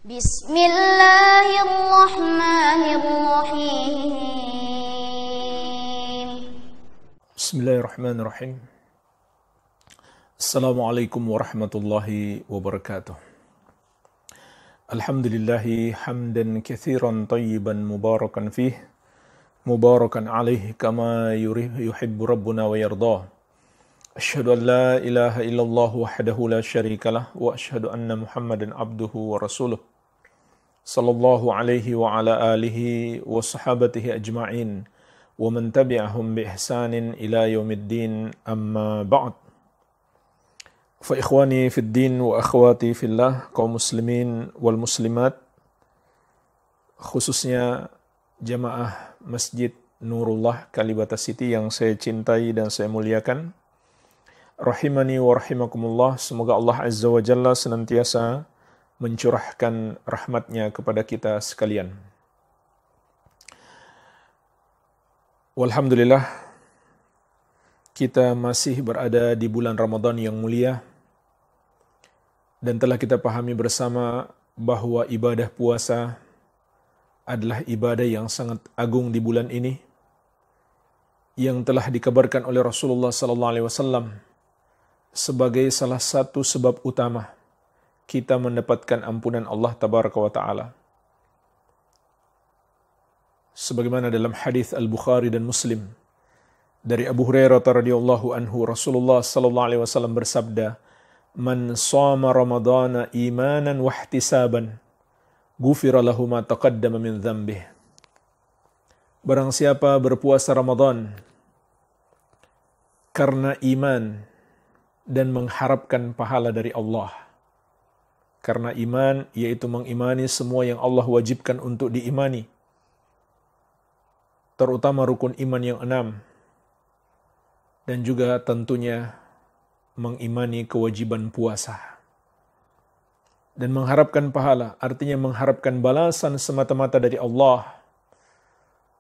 Bismillahirrahmanirrahim. Bismillahirrahmanirrahim. Assalamualaikum warahmatullahi wabarakatuh. Alhamdulillahi hamdan kathiran tayyiban mubarakan fih, mubarakan alaih kama yuhibbu rabbuna wa yardah. Asyhadu an la ilaha illallah wahdahu la syarikalah wa asyhadu anna Muhammadan abduhu wa rasuluh. Sallallahu alaihi wa ala alihi wa sahabatihi ajma'in wa man tabi'ahum bi ihsanin ila yaumiddin, amma ba'd. Fa ikhwani fid din wa akhwati fillah, kaum muslimin wal muslimat, khususnya jamaah Masjid Nurullah Kalibata City yang saya cintai dan saya muliakan, rahimani wa rahimakumullah. Semoga Allah Azza wa Jalla senantiasa mencurahkan rahmatnya kepada kita sekalian. Walhamdulillah, kita masih berada di bulan Ramadan yang mulia, dan telah kita pahami bersama bahwa ibadah puasa adalah ibadah yang sangat agung di bulan ini, yang telah dikabarkan oleh Rasulullah SAW sebagai salah satu sebab utama kita mendapatkan ampunan Allah Tabaraka wa Ta'ala. Sebagaimana dalam hadis Al-Bukhari dan Muslim dari Abu Hurairah radhiyallahu anhu, Rasulullah SAW bersabda, "Man shama Ramadana imanan wa ihtisaban, ghufira lahu ma taqaddama min dzambih." Barang siapa berpuasa Ramadan karena iman dan mengharapkan pahala dari Allah. Karena iman, yaitu mengimani semua yang Allah wajibkan untuk diimani, terutama rukun iman yang 6, dan juga tentunya mengimani kewajiban puasa. Dan mengharapkan pahala, artinya mengharapkan balasan semata-mata dari Allah,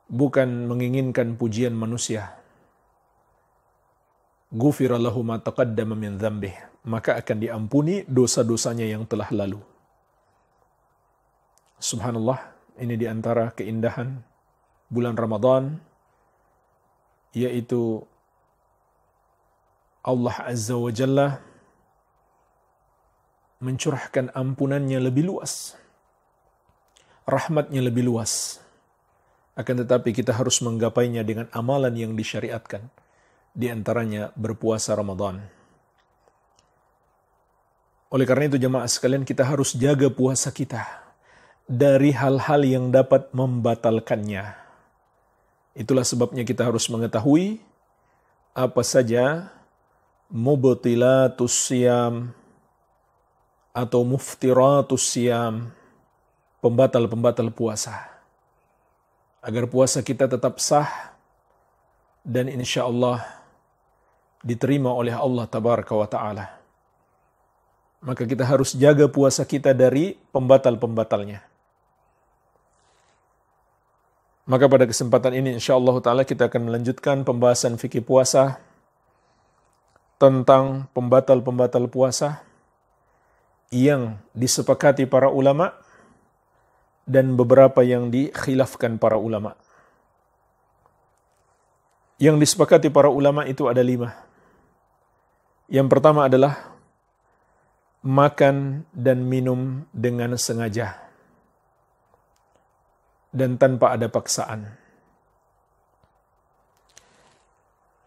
bukan menginginkan pujian manusia. Ghufira lahu ma taqaddama min dzambih, maka akan diampuni dosa-dosanya yang telah lalu. Subhanallah, ini di antara keindahan bulan Ramadan, yaitu Allah Azza wa Jalla mencurahkan ampunannya lebih luas, rahmatnya lebih luas. Akan tetapi kita harus menggapainya dengan amalan yang disyariatkan, di antaranya berpuasa Ramadan. Oleh karena itu jemaah sekalian, kita harus jaga puasa kita dari hal-hal yang dapat membatalkannya. Itulah sebabnya kita harus mengetahui apa saja mubtilatus siyam atau muftiratus siyam, pembatal-pembatal puasa, agar puasa kita tetap sah dan insya Allah diterima oleh Allah Tabaraka wa Ta'ala. Maka kita harus jaga puasa kita dari pembatal-pembatalnya. Maka pada kesempatan ini insya Allah Ta'ala kita akan melanjutkan pembahasan fikih puasa tentang pembatal-pembatal puasa yang disepakati para ulama dan beberapa yang dikhilafkan para ulama. Yang disepakati para ulama itu ada 5. Yang pertama adalah makan dan minum dengan sengaja dan tanpa ada paksaan.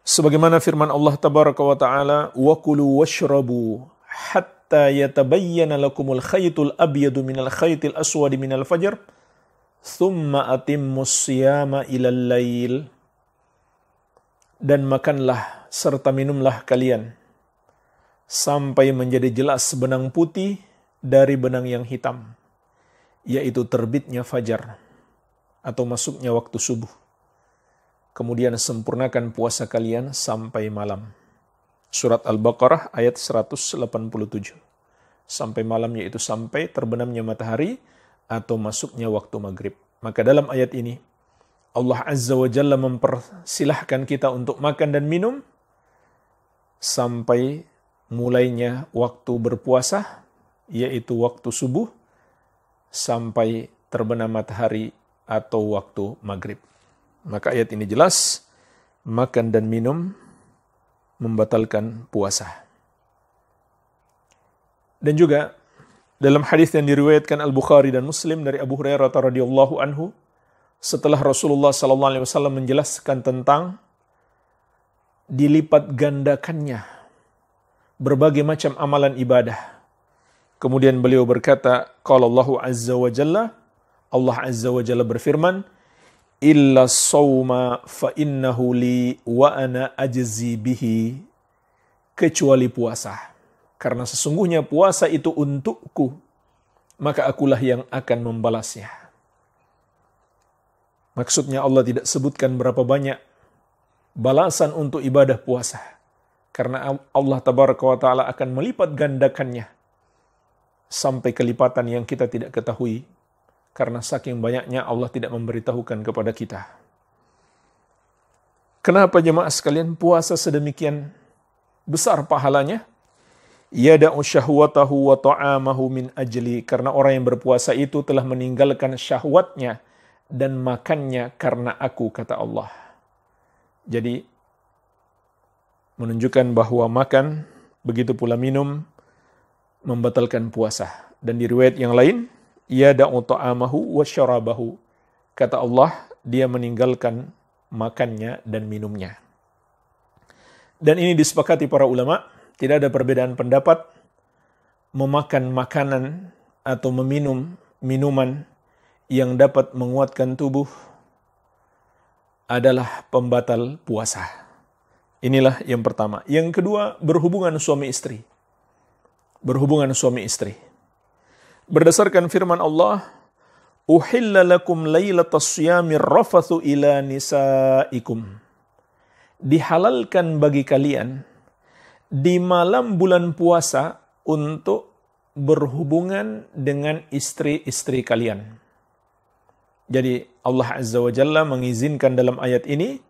Sebagaimana firman Allah Tabaraka wa Ta'ala, "Wa kulu washrabu hatta yatabayyana lakumul khaytul abyadu minal khaytil aswadi minal fajr, thumma atimmus siyama ilal lail." Dan makanlah serta minumlah kalian sampai menjadi jelas benang putih dari benang yang hitam, yaitu terbitnya fajar atau masuknya waktu subuh. Kemudian sempurnakan puasa kalian sampai malam. Surat Al-Baqarah ayat 187. Sampai malam, yaitu sampai terbenamnya matahari atau masuknya waktu maghrib. Maka dalam ayat ini Allah Azza wa Jalla mempersilahkan kita untuk makan dan minum sampai mulainya waktu berpuasa, yaitu waktu subuh, sampai terbenam matahari atau waktu maghrib. Maka ayat ini jelas, makan dan minum membatalkan puasa. Dan juga dalam hadis yang diriwayatkan Al-Bukhari dan Muslim dari Abu Hurairah radhiyallahu anhu, setelah Rasulullah sallallahu alaihi wasallam menjelaskan tentang dilipat gandakannya berbagai macam amalan ibadah. Kemudian beliau berkata, qala Allahu azza wa jalla, Allah azza wa jalla berfirman, illa sawma fa innahu li wa ana ajzi bihi, kecuali puasa. Karena sesungguhnya puasa itu untukku, maka akulah yang akan membalasnya. Maksudnya Allah tidak sebutkan berapa banyak balasan untuk ibadah puasa. Karena Allah tabaraka wa ta'ala akan melipat gandakannya sampai kelipatan yang kita tidak ketahui. Karena saking banyaknya Allah tidak memberitahukan kepada kita. Kenapa jemaah sekalian puasa sedemikian besar pahalanya? Yada'u syahwatahu wa ta'amahu min ajli. Karena orang yang berpuasa itu telah meninggalkan syahwatnya dan makannya karena aku, kata Allah. Jadi menunjukkan bahwa makan, begitu pula minum, membatalkan puasa. Dan di riwayat yang lain, yada'u ta'amahu wa syarabahu. Kata Allah, dia meninggalkan makannya dan minumnya. Dan ini disepakati para ulama, tidak ada perbedaan pendapat, memakan makanan atau meminum minuman yang dapat menguatkan tubuh adalah pembatal puasa. Inilah yang pertama. Yang kedua, berhubungan suami istri. Berhubungan suami istri. Berdasarkan firman Allah, uhilla lakum laylatas siyamir rafathu ila nisaikum. Dihalalkan bagi kalian di malam bulan puasa untuk berhubungan dengan istri-istri kalian. Jadi Allah Azza wa Jalla mengizinkan dalam ayat ini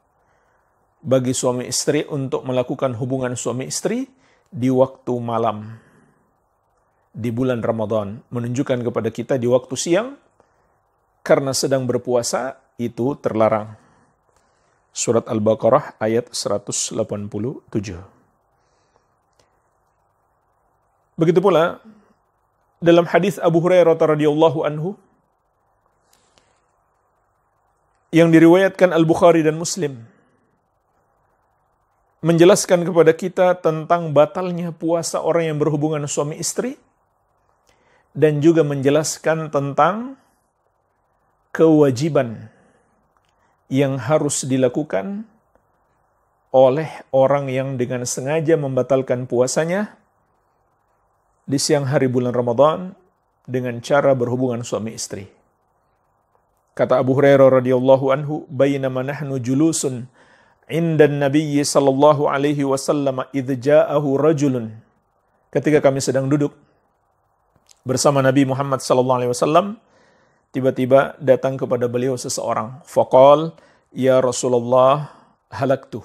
bagi suami istri untuk melakukan hubungan suami istri di waktu malam di bulan Ramadan, menunjukkan kepada kita di waktu siang karena sedang berpuasa itu terlarang. Surat Al-Baqarah ayat 187. Begitu pula dalam hadis Abu Hurairah radhiyallahu anhu yang diriwayatkan Al-Bukhari dan Muslim menjelaskan kepada kita tentang batalnya puasa orang yang berhubungan suami istri dan juga menjelaskan tentang kewajiban yang harus dilakukan oleh orang yang dengan sengaja membatalkan puasanya di siang hari bulan Ramadan dengan cara berhubungan suami istri. Kata Abu Hurairah radhiyallahu anhu, "Bainama nahnu julusun 'inda an-nabiy sallallahu alaihi wasallam idz ja'ahu rajulun." Ketika kami sedang duduk bersama Nabi Muhammad sallallahu alaihi wasallam, tiba-tiba datang kepada beliau seseorang. Faqal, "Ya Rasulullah, halaktu."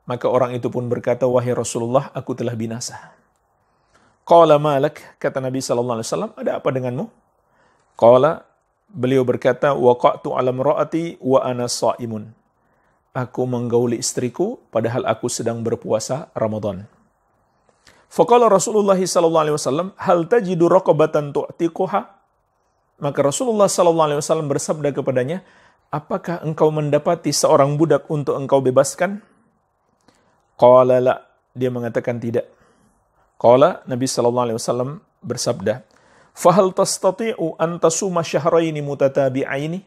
Maka orang itu pun berkata, "Wahai Rasulullah, aku telah binasa." Qala malak, kata Nabi sallallahu alaihi wasallam, "Ada apa denganmu?" Qala, beliau berkata, "Waqa'tu 'ala imra'ati wa ana sha'imun." Aku menggauli istriku padahal aku sedang berpuasa Ramadan. Faqala Rasulullah sallallahu alaihi wasallam, "Hal tajidu raqabatan tu'tiquha?" Maka Rasulullah sallallahu alaihi wasallam bersabda kepadanya, "Apakah engkau mendapati seorang budak untuk engkau bebaskan?" Qala la, dia mengatakan tidak. Qala, Nabi sallallahu alaihi wasallam bersabda, "Fahal tastati'u an tasuma syahraini mutatabi'aini?"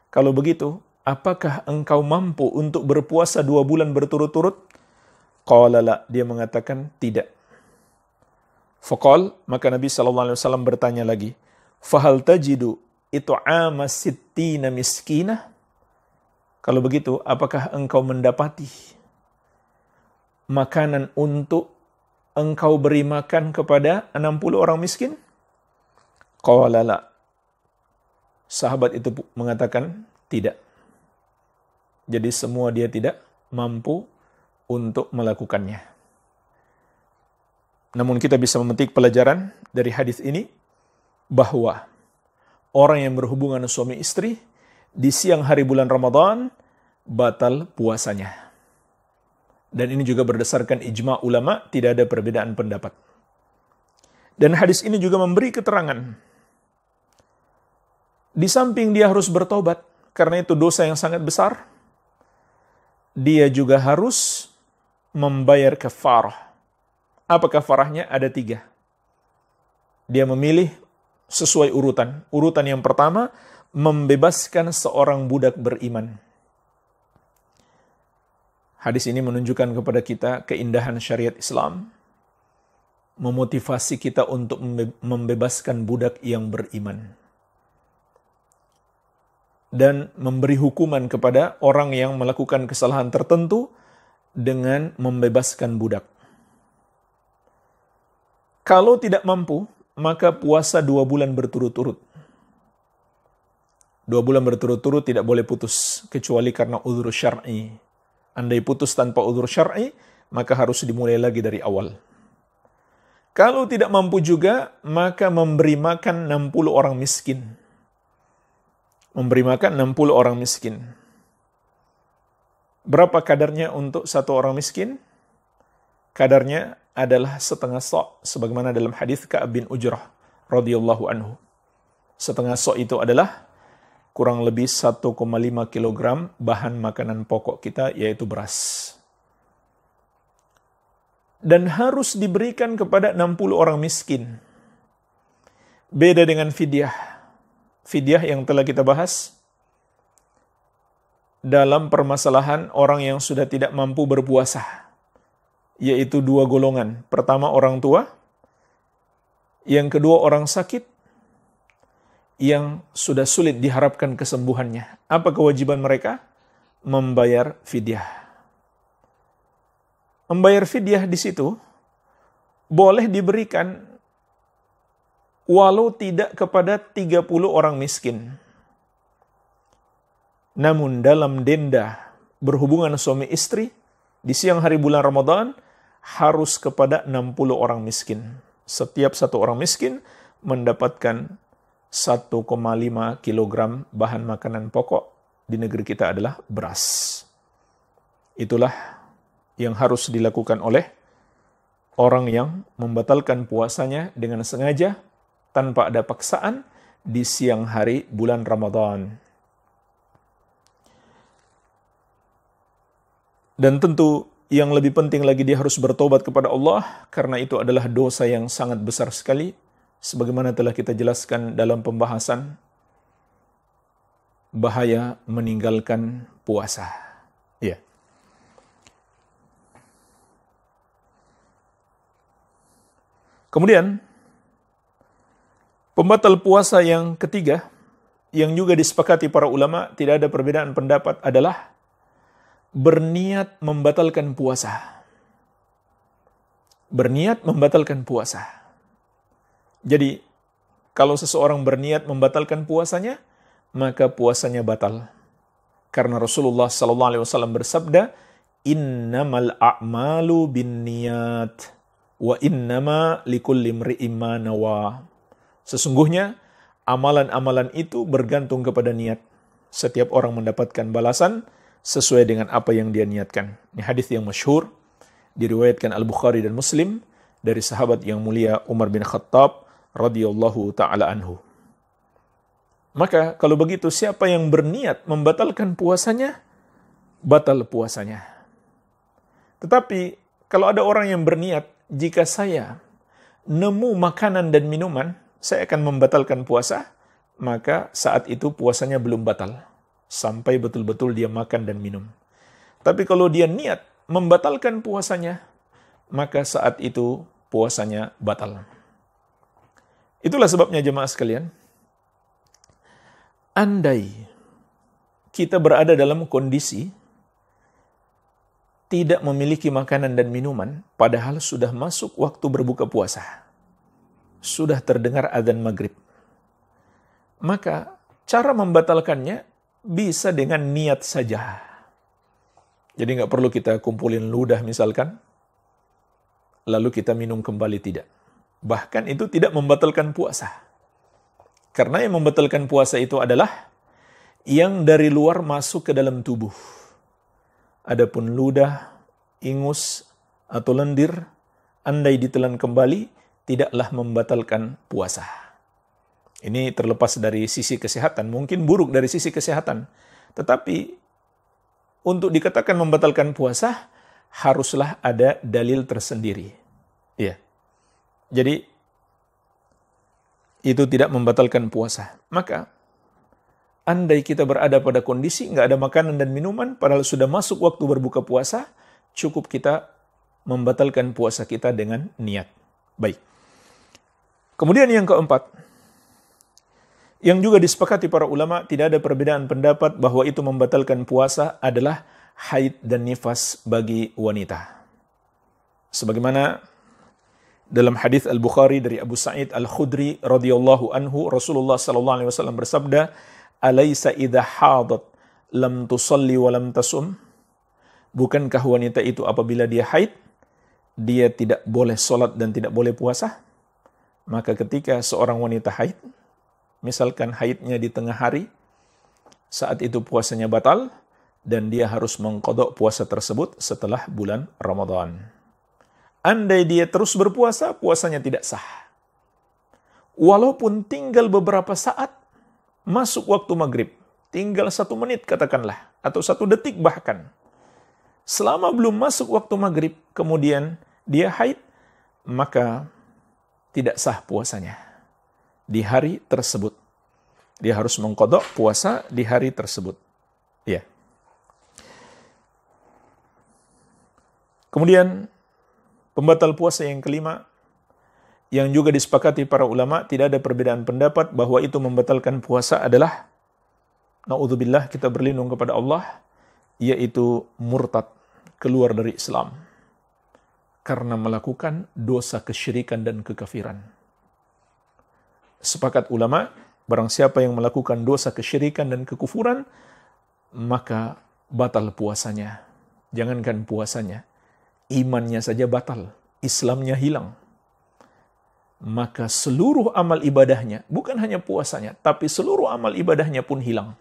Kalau begitu, apakah engkau mampu untuk berpuasa 2 bulan berturut-turut? Qala la, dia mengatakan tidak. Faqal, maka Nabi sallallahu alaihi wasallam bertanya lagi, "Fahal tajidu it'ama sittina miskinah?" Kalau begitu, apakah engkau mendapati makanan untuk engkau beri makan kepada 60 orang miskin? Qala la. Sahabat itu mengatakan tidak. Jadi semua dia tidak mampu untuk melakukannya. Namun kita bisa memetik pelajaran dari hadis ini bahwa orang yang berhubungan suami istri di siang hari bulan Ramadan, batal puasanya. Dan ini juga berdasarkan ijma' ulama, tidak ada perbedaan pendapat. Dan hadis ini juga memberi keterangan. Di samping dia harus bertobat, karena itu dosa yang sangat besar, dia juga harus membayar kafarah. Apa kafarahnya? Ada 3. Dia memilih sesuai urutan. Urutan yang pertama, membebaskan seorang budak beriman. Hadis ini menunjukkan kepada kita keindahan syariat Islam, memotivasi kita untuk membebaskan budak yang beriman. Dan memberi hukuman kepada orang yang melakukan kesalahan tertentu dengan membebaskan budak. Kalau tidak mampu, maka puasa 2 bulan berturut-turut. 2 bulan berturut-turut tidak boleh putus, kecuali karena uzur syar'i. Andai putus tanpa uzur syar'i, maka harus dimulai lagi dari awal. Kalau tidak mampu juga, maka memberi makan 60 orang miskin. Memberi makan 60 orang miskin. Berapa kadarnya untuk 1 orang miskin? Kadarnya adalah setengah sok, sebagaimana dalam hadis Ka'ab bin Ujrah radhiyallahu anhu. Setengah sok itu adalah kurang lebih 1,5 kilogram bahan makanan pokok kita, yaitu beras. Dan harus diberikan kepada 60 orang miskin. Beda dengan fidyah. Fidyah yang telah kita bahas dalam permasalahan orang yang sudah tidak mampu berpuasa, yaitu 2 golongan. Pertama, orang tua. Yang kedua, orang sakit yang sudah sulit diharapkan kesembuhannya. Apa kewajiban mereka? Membayar fidyah. Membayar fidyah di situ boleh diberikan walau tidak kepada 30 orang miskin. Namun dalam denda berhubungan suami istri di siang hari bulan Ramadan harus kepada 60 orang miskin. Setiap 1 orang miskin mendapatkan 1,5 kilogram bahan makanan pokok. Di negeri kita adalah beras. Itulah yang harus dilakukan oleh orang yang membatalkan puasanya dengan sengaja tanpa ada paksaan di siang hari bulan Ramadan. Dan tentu yang lebih penting lagi, dia harus bertobat kepada Allah, karena itu adalah dosa yang sangat besar sekali. Sebagaimana telah kita jelaskan dalam pembahasan bahaya meninggalkan puasa. Ya. Kemudian, pembatal puasa yang ketiga, yang juga disepakati para ulama, tidak ada perbedaan pendapat, adalah berniat membatalkan puasa. Berniat membatalkan puasa. Jadi, kalau seseorang berniat membatalkan puasanya, maka puasanya batal. Karena Rasulullah SAW bersabda, "Innamal a'malu binniyat, wa innama likulli imri'in ma nawa." Sesungguhnya, amalan-amalan itu bergantung kepada niat. Setiap orang mendapatkan balasan sesuai dengan apa yang dia niatkan. Ini hadis yang masyhur, diriwayatkan Al-Bukhari dan Muslim, dari sahabat yang mulia Umar bin Khattab radhiyallahu ta'ala anhu. Maka kalau begitu, siapa yang berniat membatalkan puasanya, batal puasanya. Tetapi kalau ada orang yang berniat, jika saya nemu makanan dan minuman, saya akan membatalkan puasa, maka saat itu puasanya belum batal, sampai betul-betul dia makan dan minum. Tapi kalau dia niat membatalkan puasanya, maka saat itu puasanya batal. Itulah sebabnya jemaah sekalian, andai kita berada dalam kondisi tidak memiliki makanan dan minuman, padahal sudah masuk waktu berbuka puasa, sudah terdengar adzan maghrib, maka cara membatalkannya bisa dengan niat saja. Jadi nggak perlu kita kumpulin ludah misalkan, lalu kita minum kembali, tidak. Bahkan itu tidak membatalkan puasa. Karena yang membatalkan puasa itu adalah yang dari luar masuk ke dalam tubuh. Adapun ludah, ingus, atau lendir, andai ditelan kembali, tidaklah membatalkan puasa. Ini terlepas dari sisi kesehatan, mungkin buruk dari sisi kesehatan. Tetapi untuk dikatakan membatalkan puasa, haruslah ada dalil tersendiri. Ya. Jadi, itu tidak membatalkan puasa. Maka, andai kita berada pada kondisi nggak ada makanan dan minuman, padahal sudah masuk waktu berbuka puasa, cukup kita membatalkan puasa kita dengan niat. Baik. Kemudian yang keempat, yang juga disepakati para ulama, tidak ada perbedaan pendapat bahwa itu membatalkan puasa adalah haid dan nifas bagi wanita. Sebagaimana dalam hadis Al-Bukhari dari Abu Sa'id Al-Khudri radhiyallahu anhu, Rasulullah sallallahu alaihi wasallam bersabda, "Alaysa idza hadat lam tusalli wa lam tasum?" Bukankah wanita itu apabila dia haid, dia tidak boleh salat dan tidak boleh puasa? Maka ketika seorang wanita haid, misalkan haidnya di tengah hari, saat itu puasanya batal dan dia harus mengqadha puasa tersebut setelah bulan Ramadan. Andai dia terus berpuasa, puasanya tidak sah. Walaupun tinggal beberapa saat, masuk waktu maghrib, tinggal 1 menit katakanlah, atau 1 detik bahkan. Selama belum masuk waktu maghrib, kemudian dia haid, maka tidak sah puasanya di hari tersebut. Dia harus mengqadha puasa di hari tersebut. Ya. Kemudian, pembatal puasa yang kelima, yang juga disepakati para ulama, tidak ada perbedaan pendapat bahwa itu membatalkan puasa adalah, na'udzubillah, kita berlindung kepada Allah, yaitu murtad, keluar dari Islam, karena melakukan dosa kesyirikan dan kekafiran. Sepakat ulama, barang siapa yang melakukan dosa kesyirikan dan kekufuran, maka batal puasanya. Jangankan puasanya, imannya saja batal, Islamnya hilang. Maka seluruh amal ibadahnya, bukan hanya puasanya, tapi seluruh amal ibadahnya pun hilang.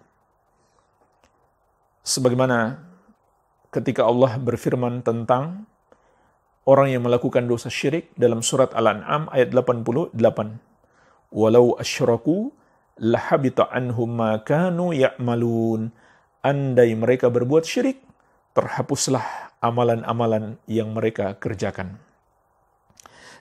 Sebagaimana ketika Allah berfirman tentang orang yang melakukan dosa syirik dalam surat Al-An'am ayat 88. Walau asyraku lahabita anhum ma kanu ya'malun. Andai mereka berbuat syirik, terhapuslah amalan-amalan yang mereka kerjakan.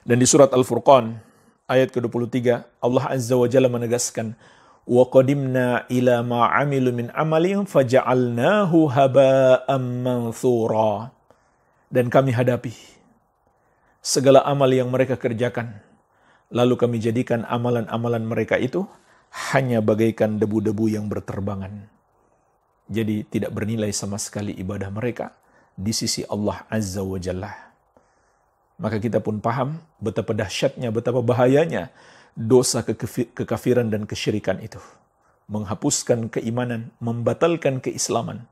Dan di surat Al-Furqan ayat ke-23, Allah Azza wa Jalla menegaskan, wa qadimna ila ma 'amilu min amalin faja'alnahu haba'an manthura. Dan kami hadapi segala amal yang mereka kerjakan, lalu kami jadikan amalan-amalan mereka itu hanya bagaikan debu-debu yang berterbangan. Jadi tidak bernilai sama sekali ibadah mereka di sisi Allah Azza wa Jalla. Maka kita pun paham betapa dahsyatnya, betapa bahayanya dosa kekafiran dan kesyirikan itu. Menghapuskan keimanan, membatalkan keislaman,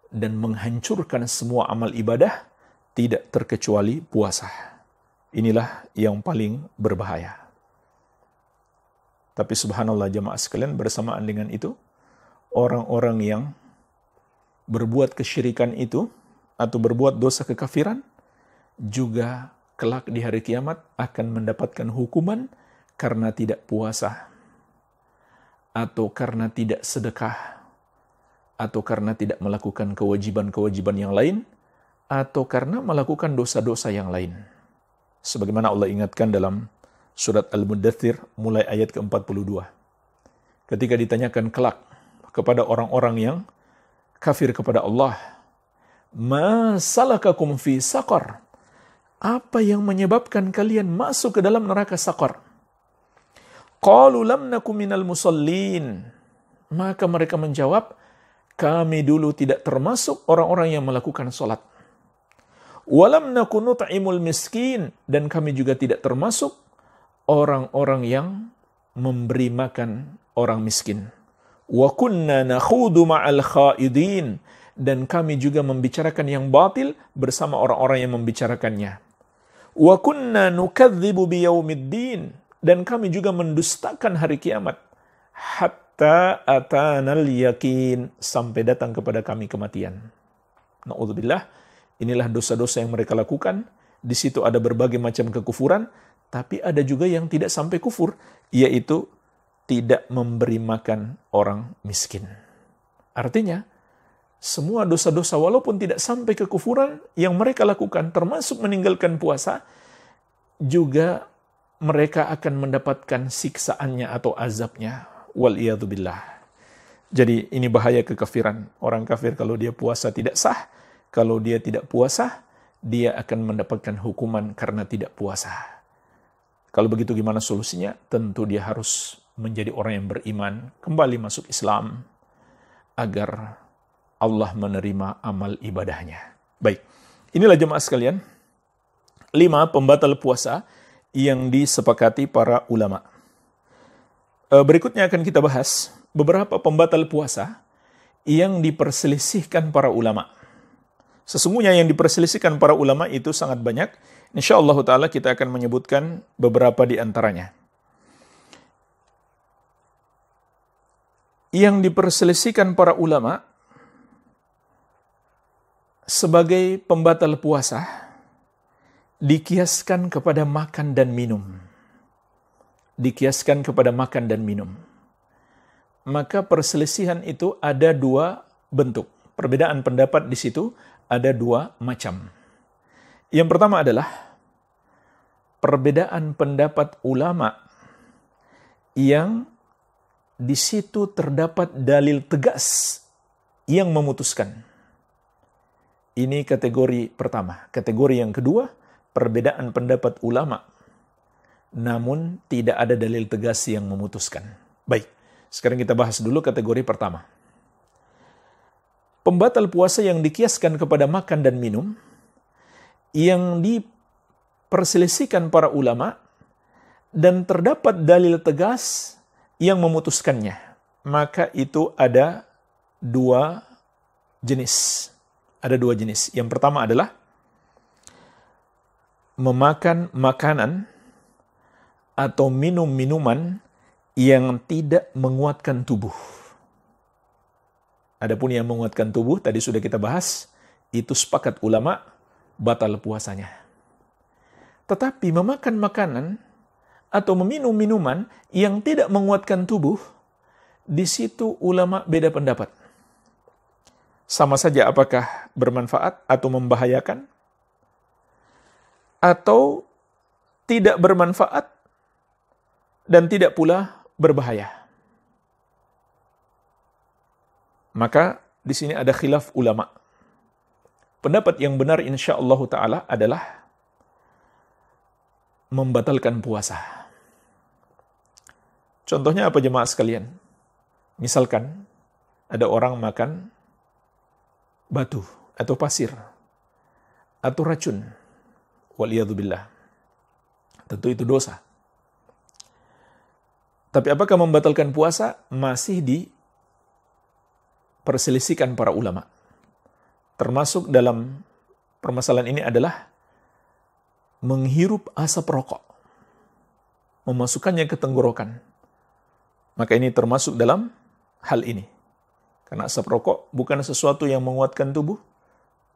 dan menghancurkan semua amal ibadah, tidak terkecuali puasa. Inilah yang paling berbahaya. Tapi subhanallah jamaah sekalian, bersamaan dengan itu, orang-orang yang berbuat kesyirikan itu, atau berbuat dosa kekafiran, juga kelak di hari kiamat akan mendapatkan hukuman karena tidak puasa, atau karena tidak sedekah, atau karena tidak melakukan kewajiban-kewajiban yang lain, atau karena melakukan dosa-dosa yang lain. Sebagaimana Allah ingatkan dalam surat Al-Muddathir mulai ayat ke-42. Ketika ditanyakan kelak kepada orang-orang yang kafir kepada Allah, ma salakakum fi saqar? Apa yang menyebabkan kalian masuk ke dalam neraka saqar? Qalu lam nakum minal musallin. Maka mereka menjawab, kami dulu tidak termasuk orang-orang yang melakukan salat. Walam nakun nut'imul miskin, dan kami juga tidak termasuk orang-orang yang memberi makan orang miskin. Wa kunna nakhudu ma'al khaidin, dan kami juga membicarakan yang batil bersama orang-orang yang membicarakannya. Wa kunna nukadzibu biyaumiddin, dan kami juga mendustakan hari kiamat. Hatta atanal yakin, sampai datang kepada kami kematian. Na'udzubillah, inilah dosa-dosa yang mereka lakukan. Di situ ada berbagai macam kekufuran, tapi ada juga yang tidak sampai kufur, yaitu tidak memberi makan orang miskin. Artinya, semua dosa-dosa walaupun tidak sampai kekufuran yang mereka lakukan, termasuk meninggalkan puasa, juga mereka akan mendapatkan siksaannya atau azabnya. Waliyadzubillah. Jadi ini bahaya kekafiran. Orang kafir kalau dia puasa tidak sah, kalau dia tidak puasa, dia akan mendapatkan hukuman karena tidak puasa. Kalau begitu gimana solusinya? Tentu dia harus menjadi orang yang beriman, kembali masuk Islam, agar Allah menerima amal ibadahnya. Baik, inilah jemaah sekalian, 5 pembatal puasa yang disepakati para ulama. Berikutnya akan kita bahas beberapa pembatal puasa yang diperselisihkan para ulama. Sesungguhnya yang diperselisihkan para ulama itu sangat banyak. InsyaAllah ta'ala kita akan menyebutkan beberapa di antaranya. Yang diperselisihkan para ulama sebagai pembatal puasa dikiaskan kepada makan dan minum. Dikiaskan kepada makan dan minum. Maka perselisihan itu ada 2 bentuk. Perbedaan pendapat di situ ada 2 macam. Yang pertama adalah perbedaan pendapat ulama yang di situ terdapat dalil tegas yang memutuskan. Ini kategori pertama. Kategori yang kedua, perbedaan pendapat ulama, namun tidak ada dalil tegas yang memutuskan. Baik, sekarang kita bahas dulu kategori pertama. Pembatal puasa yang dikiaskan kepada makan dan minum, yang diperselisihkan para ulama, dan terdapat dalil tegas yang memutuskannya. Maka itu ada 2 jenis. Ada 2 jenis. Yang pertama adalah memakan makanan atau minum minuman yang tidak menguatkan tubuh. Adapun yang menguatkan tubuh, tadi sudah kita bahas, itu sepakat ulama, batal puasanya. Tetapi memakan makanan atau meminum minuman yang tidak menguatkan tubuh, di situ ulama beda pendapat. Sama saja apakah bermanfaat atau membahayakan, atau tidak bermanfaat dan tidak pula berbahaya. Maka di sini ada khilaf ulama. Pendapat yang benar insyaallah ta'ala adalah membatalkan puasa. Contohnya apa jemaah sekalian? Misalkan ada orang makan batu atau pasir atau racun, waliyadzubillah. Tentu itu dosa. Tapi apakah membatalkan puasa? Masih diperselisihkan para ulama. Termasuk dalam permasalahan ini adalah menghirup asap rokok, memasukkannya ke tenggorokan. Maka ini termasuk dalam hal ini. Karena asap rokok bukan sesuatu yang menguatkan tubuh,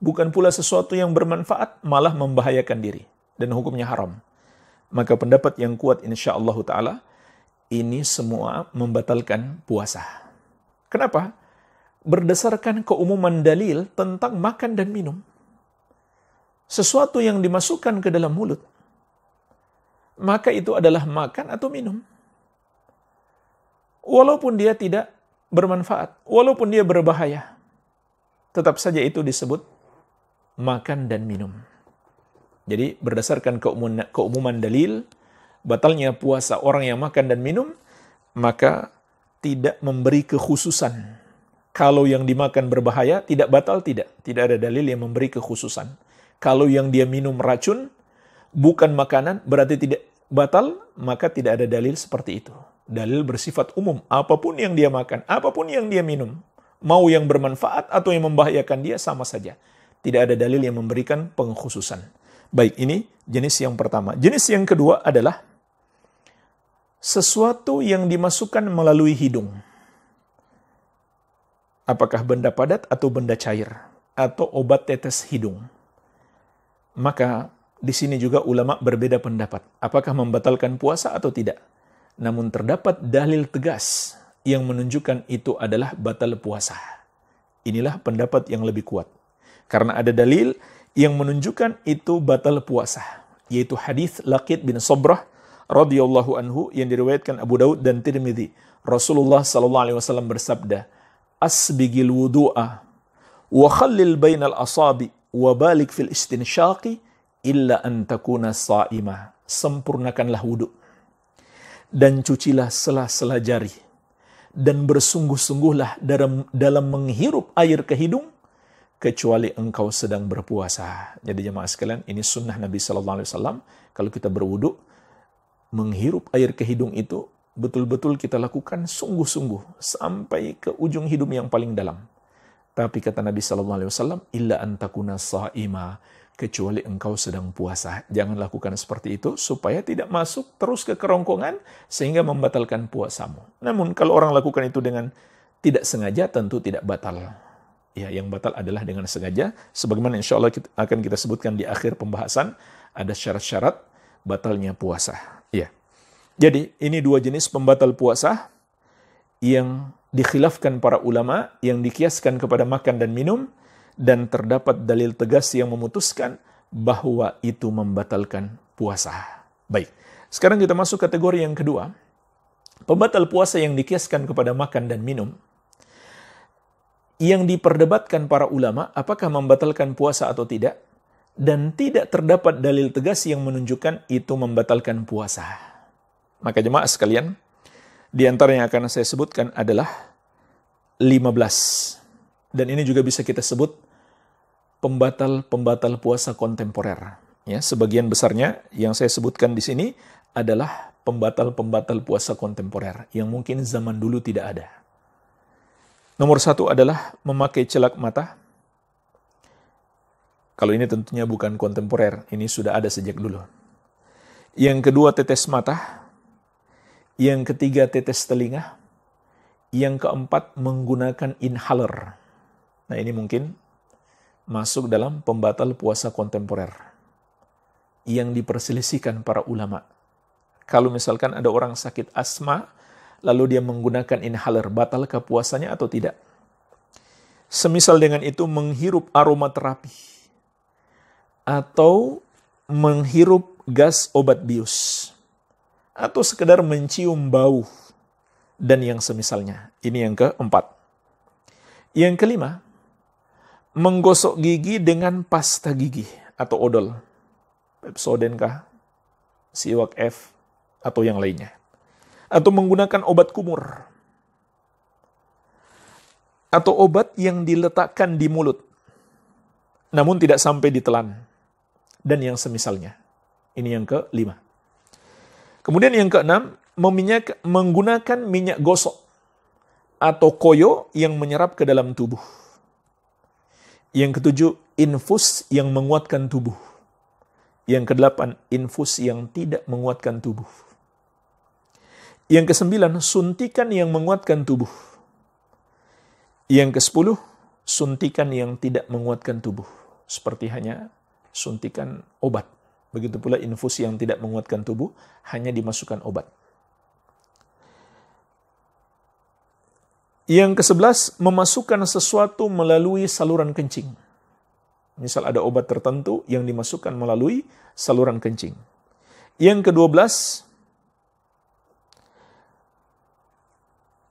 bukan pula sesuatu yang bermanfaat, malah membahayakan diri. Dan hukumnya haram. Maka pendapat yang kuat insyaallah ta'ala, ini semua membatalkan puasa. Kenapa? Berdasarkan keumuman dalil tentang makan dan minum. Sesuatu yang dimasukkan ke dalam mulut, maka itu adalah makan atau minum. Walaupun dia tidak bermanfaat, walaupun dia berbahaya, tetap saja itu disebut makan dan minum. Jadi berdasarkan keumuman dalil, batalnya puasa orang yang makan dan minum, maka tidak memberi kekhususan. Kalau yang dimakan berbahaya, tidak batal, tidak. Tidak ada dalil yang memberi kekhususan. Kalau yang dia minum racun, bukan makanan, berarti tidak batal, maka tidak ada dalil seperti itu. Dalil bersifat umum, apapun yang dia makan, apapun yang dia minum, mau yang bermanfaat atau yang membahayakan dia, sama saja. Tidak ada dalil yang memberikan pengkhususan. Baik, ini jenis yang pertama. Jenis yang kedua adalah sesuatu yang dimasukkan melalui hidung. Apakah benda padat atau benda cair, atau obat tetes hidung. Maka di sini juga ulama berbeda pendapat, apakah membatalkan puasa atau tidak. Namun terdapat dalil tegas yang menunjukkan itu adalah batal puasa. Inilah pendapat yang lebih kuat. Karena ada dalil yang menunjukkan itu batal puasa, yaitu hadis Laqit bin Sabrah radhiyallahu anhu yang diriwayatkan Abu Daud dan Tirmidzi. Rasulullah sallallahu alaihi wasallam bersabda, "Asbigil wudu'a wa khallil bainal asabi wa balik fil istinsyaqi illa an takuna sha'imah." Sempurnakanlah wudu dan cucilah sela-sela jari, dan bersungguh-sungguhlah dalam menghirup air ke hidung, kecuali engkau sedang berpuasa. Jadi jemaah sekalian, ini sunnah Nabi Sallallahu Alaihi Wasallam. Kalau kita berwudu, menghirup air ke hidung itu betul-betul kita lakukan sungguh-sungguh sampai ke ujung hidung yang paling dalam. Tapi kata Nabi Sallallahu Alaihi Wasallam, illa antakuna sha'ima, kecuali engkau sedang puasa. Jangan lakukan seperti itu supaya tidak masuk terus ke kerongkongan sehingga membatalkan puasamu. Namun kalau orang lakukan itu dengan tidak sengaja tentu tidak batal. Ya, yang batal adalah dengan sengaja. Sebagaimana insya Allah akan kita sebutkan di akhir pembahasan, ada syarat-syarat batalnya puasa. Ya. Jadi ini dua jenis pembatal puasa yang dikhilafkan para ulama, yang dikiaskan kepada makan dan minum, dan terdapat dalil tegas yang memutuskan bahwa itu membatalkan puasa. Baik, sekarang kita masuk kategori yang kedua. Pembatal puasa yang dikiaskan kepada makan dan minum. Yang diperdebatkan para ulama, apakah membatalkan puasa atau tidak, dan tidak terdapat dalil tegas yang menunjukkan itu membatalkan puasa. Maka jemaah sekalian, di antara yang akan saya sebutkan adalah 15. Dan ini juga bisa kita sebut pembatal puasa kontemporer. Ya, sebagian besarnya yang saya sebutkan di sini adalah pembatal puasa kontemporer yang mungkin zaman dulu tidak ada. Nomor 1 adalah memakai celak mata. Kalau ini tentunya bukan kontemporer, ini sudah ada sejak dulu. Yang kedua, tetes mata. Yang ketiga, tetes telinga. Yang keempat, menggunakan inhaler. Nah, ini mungkin masuk dalam pembatal puasa kontemporer yang diperselisihkan para ulama. Kalau misalkan ada orang sakit asma, lalu dia menggunakan inhaler, batalkah puasanya atau tidak? Semisal dengan itu menghirup aromaterapi atau menghirup gas obat bius atau sekedar mencium bau dan yang semisalnya. Ini yang keempat. Yang kelima, menggosok gigi dengan pasta gigi atau odol, Pepsodent kah, Siwak F, atau yang lainnya. Atau menggunakan obat kumur. Atau obat yang diletakkan di mulut, namun tidak sampai ditelan. Dan yang semisalnya. Ini yang kelima. Kemudian yang keenam, menggunakan minyak gosok atau koyo yang menyerap ke dalam tubuh. Yang ketujuh, infus yang menguatkan tubuh. Yang kedelapan, infus yang tidak menguatkan tubuh. Yang kesembilan, suntikan yang menguatkan tubuh. Yang kesepuluh, suntikan yang tidak menguatkan tubuh. Seperti hanya suntikan obat. Begitu pula infus yang tidak menguatkan tubuh, hanya dimasukkan obat. Yang ke-11, memasukkan sesuatu melalui saluran kencing. Misal ada obat tertentu yang dimasukkan melalui saluran kencing. Yang ke-12,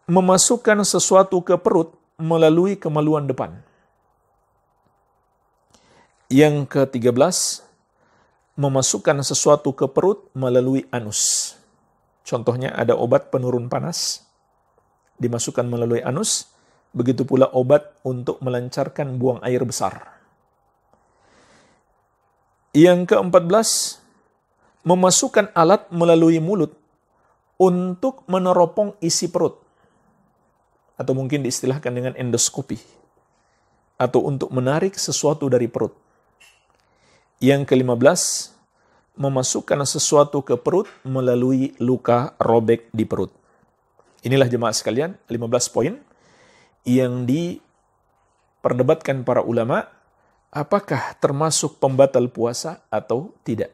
memasukkan sesuatu ke perut melalui kemaluan depan. Yang ke-13, memasukkan sesuatu ke perut melalui anus. Contohnya ada obat penurun panas, dimasukkan melalui anus, begitu pula obat untuk melancarkan buang air besar. Yang ke-14, memasukkan alat melalui mulut untuk meneropong isi perut, atau mungkin diistilahkan dengan endoskopi, atau untuk menarik sesuatu dari perut. Yang ke-15, memasukkan sesuatu ke perut melalui luka robek di perut. Inilah jemaah sekalian, 15 poin yang diperdebatkan para ulama, apakah termasuk pembatal puasa atau tidak.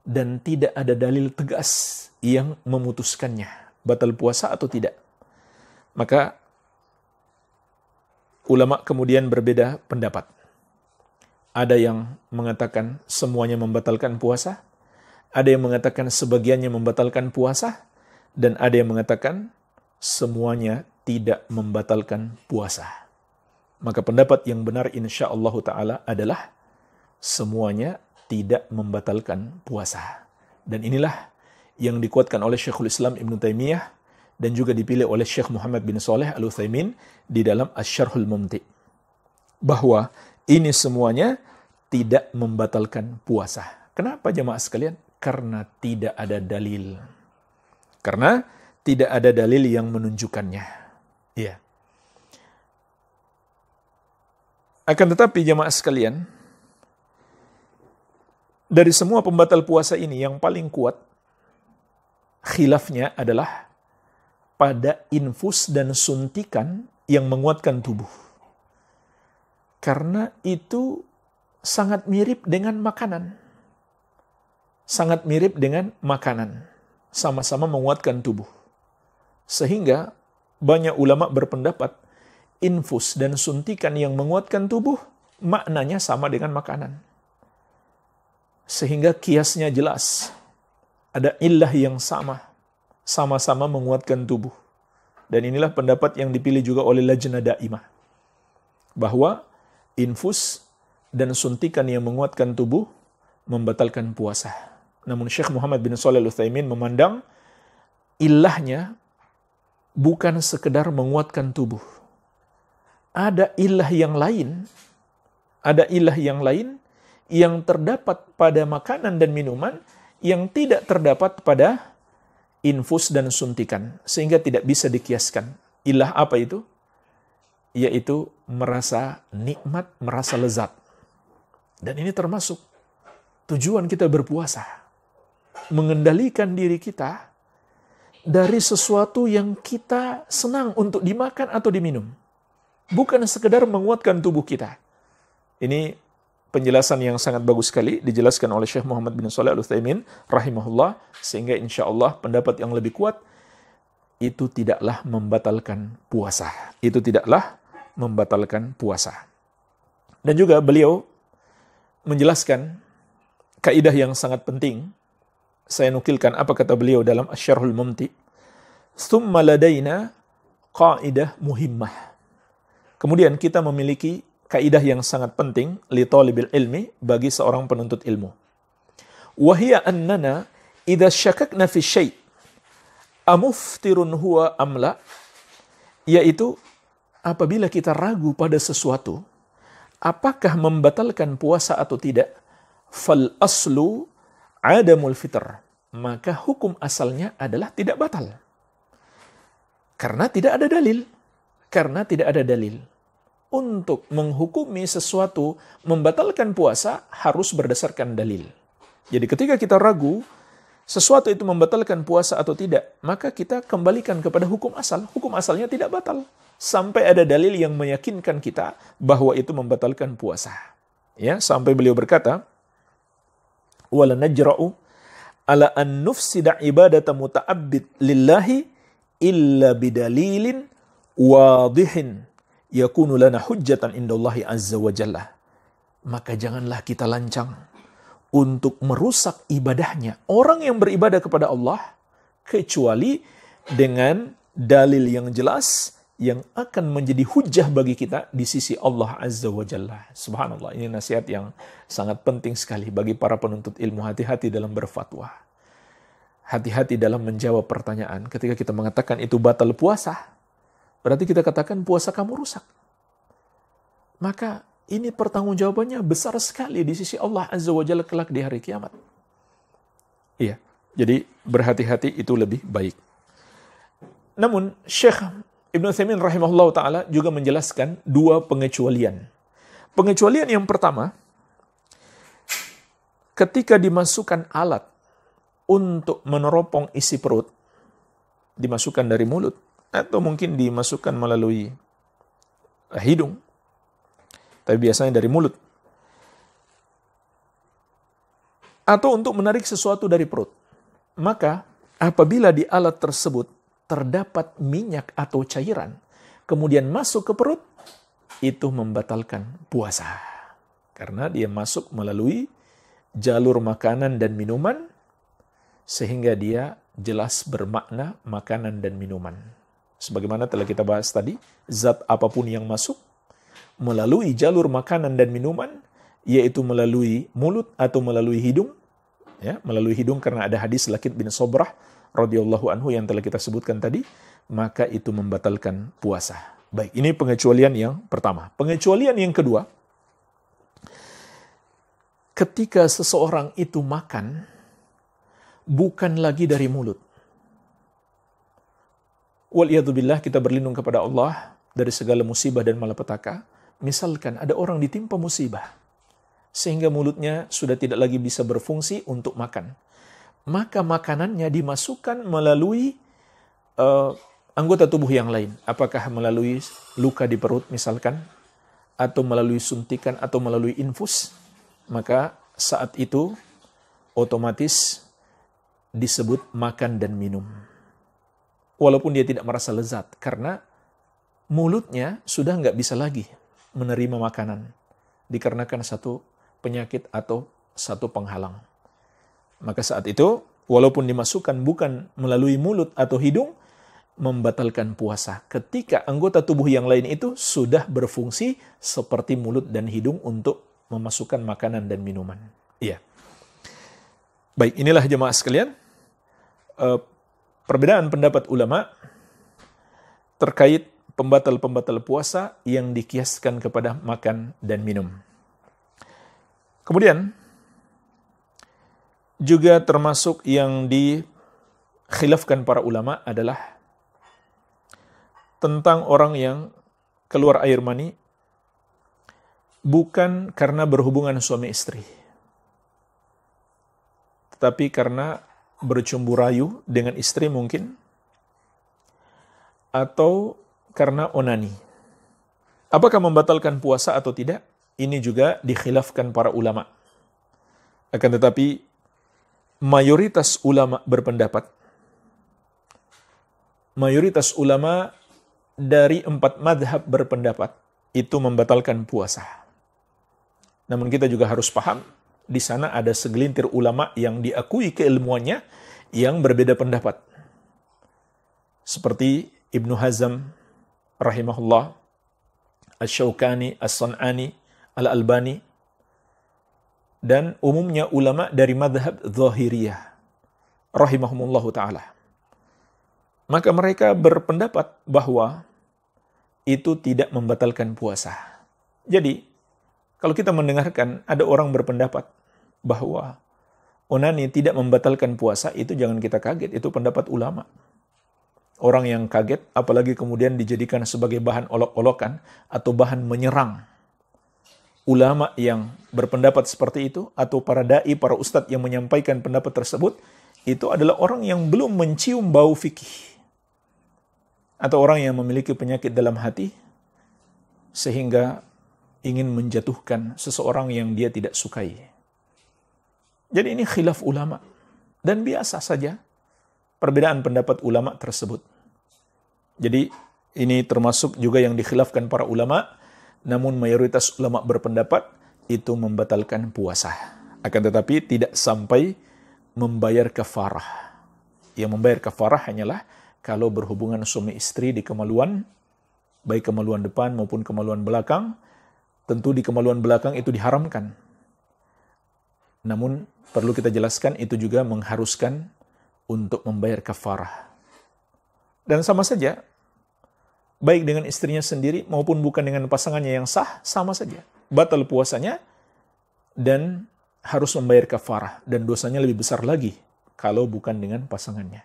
Dan tidak ada dalil tegas yang memutuskannya, batal puasa atau tidak. Maka ulama kemudian berbeda pendapat. Ada yang mengatakan semuanya membatalkan puasa, ada yang mengatakan sebagiannya membatalkan puasa, dan ada yang mengatakan semuanya tidak membatalkan puasa. Maka pendapat yang benar insyaallah ta'ala adalah semuanya tidak membatalkan puasa. Dan inilah yang dikuatkan oleh Syekhul Islam Ibn Taimiyah dan juga dipilih oleh Syekh Muhammad bin Shalih Al-Utsaimin di dalam Asy-Syarhul Mumti'. Bahwa ini semuanya tidak membatalkan puasa. Kenapa jemaah sekalian? Karena tidak ada dalil. Karena tidak ada dalil yang menunjukkannya. Iya. Akan tetapi jemaah sekalian, dari semua pembatal puasa ini yang paling kuat khilafnya adalah pada infus dan suntikan yang menguatkan tubuh. Karena itu sangat mirip dengan makanan. Sangat mirip dengan makanan. Sama-sama menguatkan tubuh. Sehingga banyak ulama berpendapat infus dan suntikan yang menguatkan tubuh maknanya sama dengan makanan. Sehingga kiasnya jelas. Ada illah yang sama. Sama-sama menguatkan tubuh. Dan inilah pendapat yang dipilih juga oleh Lajnah Daimah. Bahwa infus dan suntikan yang menguatkan tubuh membatalkan puasa. Namun Syekh Muhammad bin Shalih Al-Utsaimin memandang ilahnya bukan sekedar menguatkan tubuh. Ada ilah yang lain, yang terdapat pada makanan dan minuman yang tidak terdapat pada infus dan suntikan, sehingga tidak bisa dikiaskan. Ilah apa itu? Yaitu merasa nikmat, merasa lezat. Dan ini termasuk tujuan kita berpuasa. Mengendalikan diri kita dari sesuatu yang kita senang untuk dimakan atau diminum. Bukan sekedar menguatkan tubuh kita. Ini penjelasan yang sangat bagus sekali dijelaskan oleh Syekh Muhammad bin Shalih Al-Utsaimin rahimahullah, sehingga insyaallah pendapat yang lebih kuat itu tidaklah membatalkan puasa. Itu tidaklah membatalkan puasa. Dan juga beliau menjelaskan kaidah yang sangat penting. Saya nukilkan apa kata beliau dalam Asy-Syarhul Mumti'. Tsumma ladaina qaidah muhimmah. Kemudian kita memiliki kaidah yang sangat penting li talibil ilmi, bagi seorang penuntut ilmu. Wa hiya annana idza syakakna fi syai' amuftirun huwa amla, yaitu apabila kita ragu pada sesuatu apakah membatalkan puasa atau tidak, fal aslu adamul fitr, maka hukum asalnya adalah tidak batal. Karena tidak ada dalil. Karena tidak ada dalil. Untuk menghukumi sesuatu membatalkan puasa harus berdasarkan dalil. Jadi ketika kita ragu sesuatu itu membatalkan puasa atau tidak, maka kita kembalikan kepada hukum asal. Hukum asalnya tidak batal. Sampai ada dalil yang meyakinkan kita bahwa itu membatalkan puasa. Ya, sampai beliau berkata, wala najra'u ala an nufsida ibadata muta'abbid lillahi illa bidalilin wadihin yakunu lana hujjatan indallahi azza wa jalla. Maka janganlah kita lancang untuk merusak ibadahnya orang yang beribadah kepada Allah kecuali dengan dalil yang jelas yang akan menjadi hujjah bagi kita di sisi Allah azza wa jalla. Subhanallah, ini nasihat yang sangat penting sekali bagi para penuntut ilmu. Hati-hati dalam berfatwa. Hati-hati dalam menjawab pertanyaan. Ketika kita mengatakan itu batal puasa, berarti kita katakan puasa kamu rusak. Maka ini pertanggungjawabannya besar sekali di sisi Allah azza wa jalla kelak di hari kiamat. Iya, jadi berhati-hati itu lebih baik. Namun Syekh Ibnu Utsaimin rahimahullah ta'ala juga menjelaskan dua pengecualian. Pengecualian yang pertama, ketika dimasukkan alat untuk meneropong isi perut, dimasukkan dari mulut, atau mungkin dimasukkan melalui hidung, tapi biasanya dari mulut, atau untuk menarik sesuatu dari perut, maka apabila di alat tersebut terdapat minyak atau cairan, kemudian masuk ke perut, itu membatalkan puasa. Karena dia masuk melalui jalur makanan dan minuman, sehingga dia jelas bermakna makanan dan minuman. Sebagaimana telah kita bahas tadi, zat apapun yang masuk melalui jalur makanan dan minuman, yaitu melalui mulut atau melalui hidung, ya, melalui hidung karena ada hadis Lakit bin Sobrah radhiyallahu anhu yang telah kita sebutkan tadi, maka itu membatalkan puasa. Baik, ini pengecualian yang pertama. Pengecualian yang kedua, ketika seseorang itu makan bukan lagi dari mulut. Waliyadzubillah, kita berlindung kepada Allah dari segala musibah dan malapetaka. Misalkan ada orang ditimpa musibah, sehingga mulutnya sudah tidak lagi bisa berfungsi untuk makan. Maka makanannya dimasukkan melalui anggota tubuh yang lain. Apakah melalui luka di perut misalkan, atau melalui suntikan, atau melalui infus. Maka saat itu otomatis disebut makan dan minum. Walaupun dia tidak merasa lezat, karena mulutnya sudah nggak bisa lagi menerima makanan, dikarenakan satu penyakit atau satu penghalang. Maka saat itu, walaupun dimasukkan bukan melalui mulut atau hidung, membatalkan puasa ketika anggota tubuh yang lain itu sudah berfungsi seperti mulut dan hidung untuk memasukkan makanan dan minuman. Iya. Baik, inilah jemaah sekalian, perbedaan pendapat ulama terkait pembatal-pembatal puasa yang dikiaskan kepada makan dan minum. Kemudian, juga termasuk yang dikhilafkan para ulama adalah tentang orang yang keluar air mani bukan karena berhubungan suami istri, tetapi karena bercumbu rayu dengan istri mungkin, atau karena onani. Apakah membatalkan puasa atau tidak? Ini juga dikhilafkan para ulama. Akan tetapi mayoritas ulama berpendapat, mayoritas ulama dari 4 madhab berpendapat itu membatalkan puasa. Namun kita juga harus paham, di sana ada segelintir ulama yang diakui keilmuannya yang berbeda pendapat. Seperti Ibnu Hazm rahimahullah, Asy-Syaukani, As-San'ani, Al-Albani, dan umumnya ulama dari madhab Zahiriyah rahimahumullahu ta'ala. Maka mereka berpendapat bahwa itu tidak membatalkan puasa. Jadi, kalau kita mendengarkan ada orang berpendapat bahwa onani tidak membatalkan puasa, itu jangan kita kaget, itu pendapat ulama. Orang yang kaget, apalagi kemudian dijadikan sebagai bahan olok-olokan atau bahan menyerang ulama yang berpendapat seperti itu, atau para da'i, para ustadz yang menyampaikan pendapat tersebut, itu adalah orang yang belum mencium bau fikih, atau orang yang memiliki penyakit dalam hati, sehingga ingin menjatuhkan seseorang yang dia tidak sukai. Jadi ini khilaf ulama, dan biasa saja perbedaan pendapat ulama tersebut. Jadi ini termasuk juga yang dikhilafkan para ulama, namun mayoritas ulama berpendapat itu membatalkan puasa. Akan tetapi tidak sampai membayar kafarah. Yang membayar kafarah hanyalah kalau berhubungan suami istri di kemaluan, baik kemaluan depan maupun kemaluan belakang. Tentu di kemaluan belakang itu diharamkan. Namun perlu kita jelaskan, itu juga mengharuskan untuk membayar kafarah. Dan sama saja, baik dengan istrinya sendiri maupun bukan dengan pasangannya yang sah, sama saja. Batal puasanya dan harus membayar kafarah. Dan dosanya lebih besar lagi kalau bukan dengan pasangannya.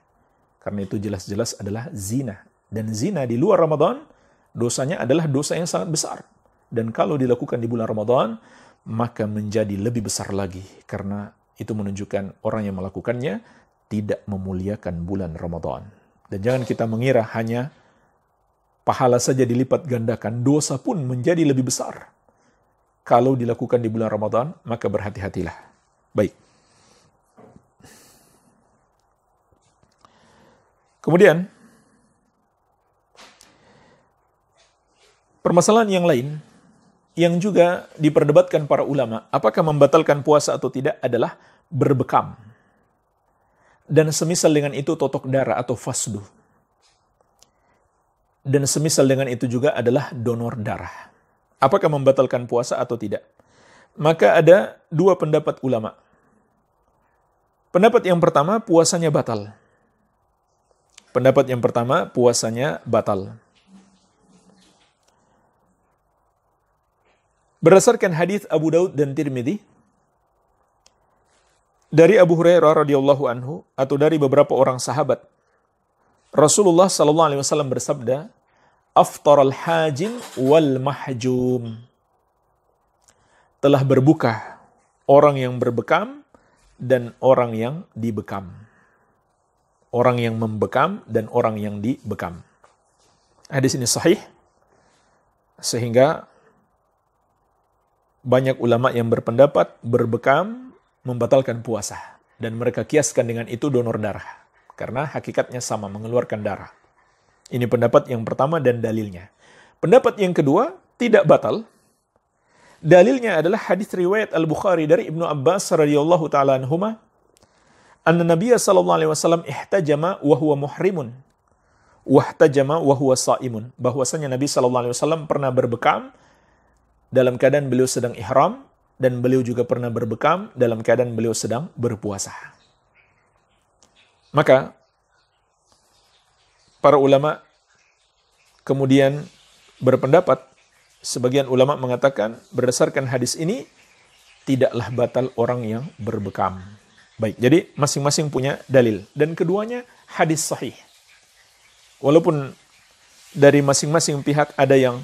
Karena itu jelas-jelas adalah zina. Dan zina di luar Ramadan, dosanya adalah dosa yang sangat besar. Dan kalau dilakukan di bulan Ramadan, maka menjadi lebih besar lagi. Karena itu menunjukkan orang yang melakukannya tidak memuliakan bulan Ramadan. Dan jangan kita mengira hanya pahala saja dilipat gandakan, dosa pun menjadi lebih besar. Kalau dilakukan di bulan Ramadan, maka berhati-hatilah. Baik. Kemudian, permasalahan yang lain, yang juga diperdebatkan para ulama, apakah membatalkan puasa atau tidak adalah berbekam. Dan semisal dengan itu totok darah atau fasdu. Dan semisal dengan itu juga adalah donor darah. Apakah membatalkan puasa atau tidak? Maka ada dua pendapat ulama. Pendapat yang pertama, puasanya batal. Pendapat yang pertama, puasanya batal. Berdasarkan hadis Abu Daud dan Tirmidzi dari Abu Hurairah radhiyallahu anhu atau dari beberapa orang sahabat, Rasulullah sallallahu alaihi wasallam bersabda, "Aftaral hajim wal mahjum." Telah berbuka orang yang berbekam dan orang yang dibekam. Orang yang membekam dan orang yang dibekam. Hadis ini sahih sehingga banyak ulama yang berpendapat berbekam membatalkan puasa. Dan mereka kiaskan dengan itu donor darah. Karena hakikatnya sama, mengeluarkan darah. Ini pendapat yang pertama dan dalilnya. Pendapat yang kedua, tidak batal. Dalilnya adalah hadis riwayat Al-Bukhari dari Ibnu Abbas radhiyallahu ta'ala anhuma. Anna Nabiya sallallahu alaihi wasallam ihtajama wa huwa muhrimun. Wahtajama wa huwa sa'imun. Bahwasanya Nabi sallallahu alaihi wasallam pernah berbekam dalam keadaan beliau sedang ihram, dan beliau juga pernah berbekam dalam keadaan beliau sedang berpuasa. Maka, para ulama kemudian berpendapat, sebagian ulama mengatakan, berdasarkan hadis ini, tidaklah batal orang yang berbekam. Baik, jadi masing-masing punya dalil. Dan keduanya hadis sahih. Walaupun dari masing-masing pihak ada yang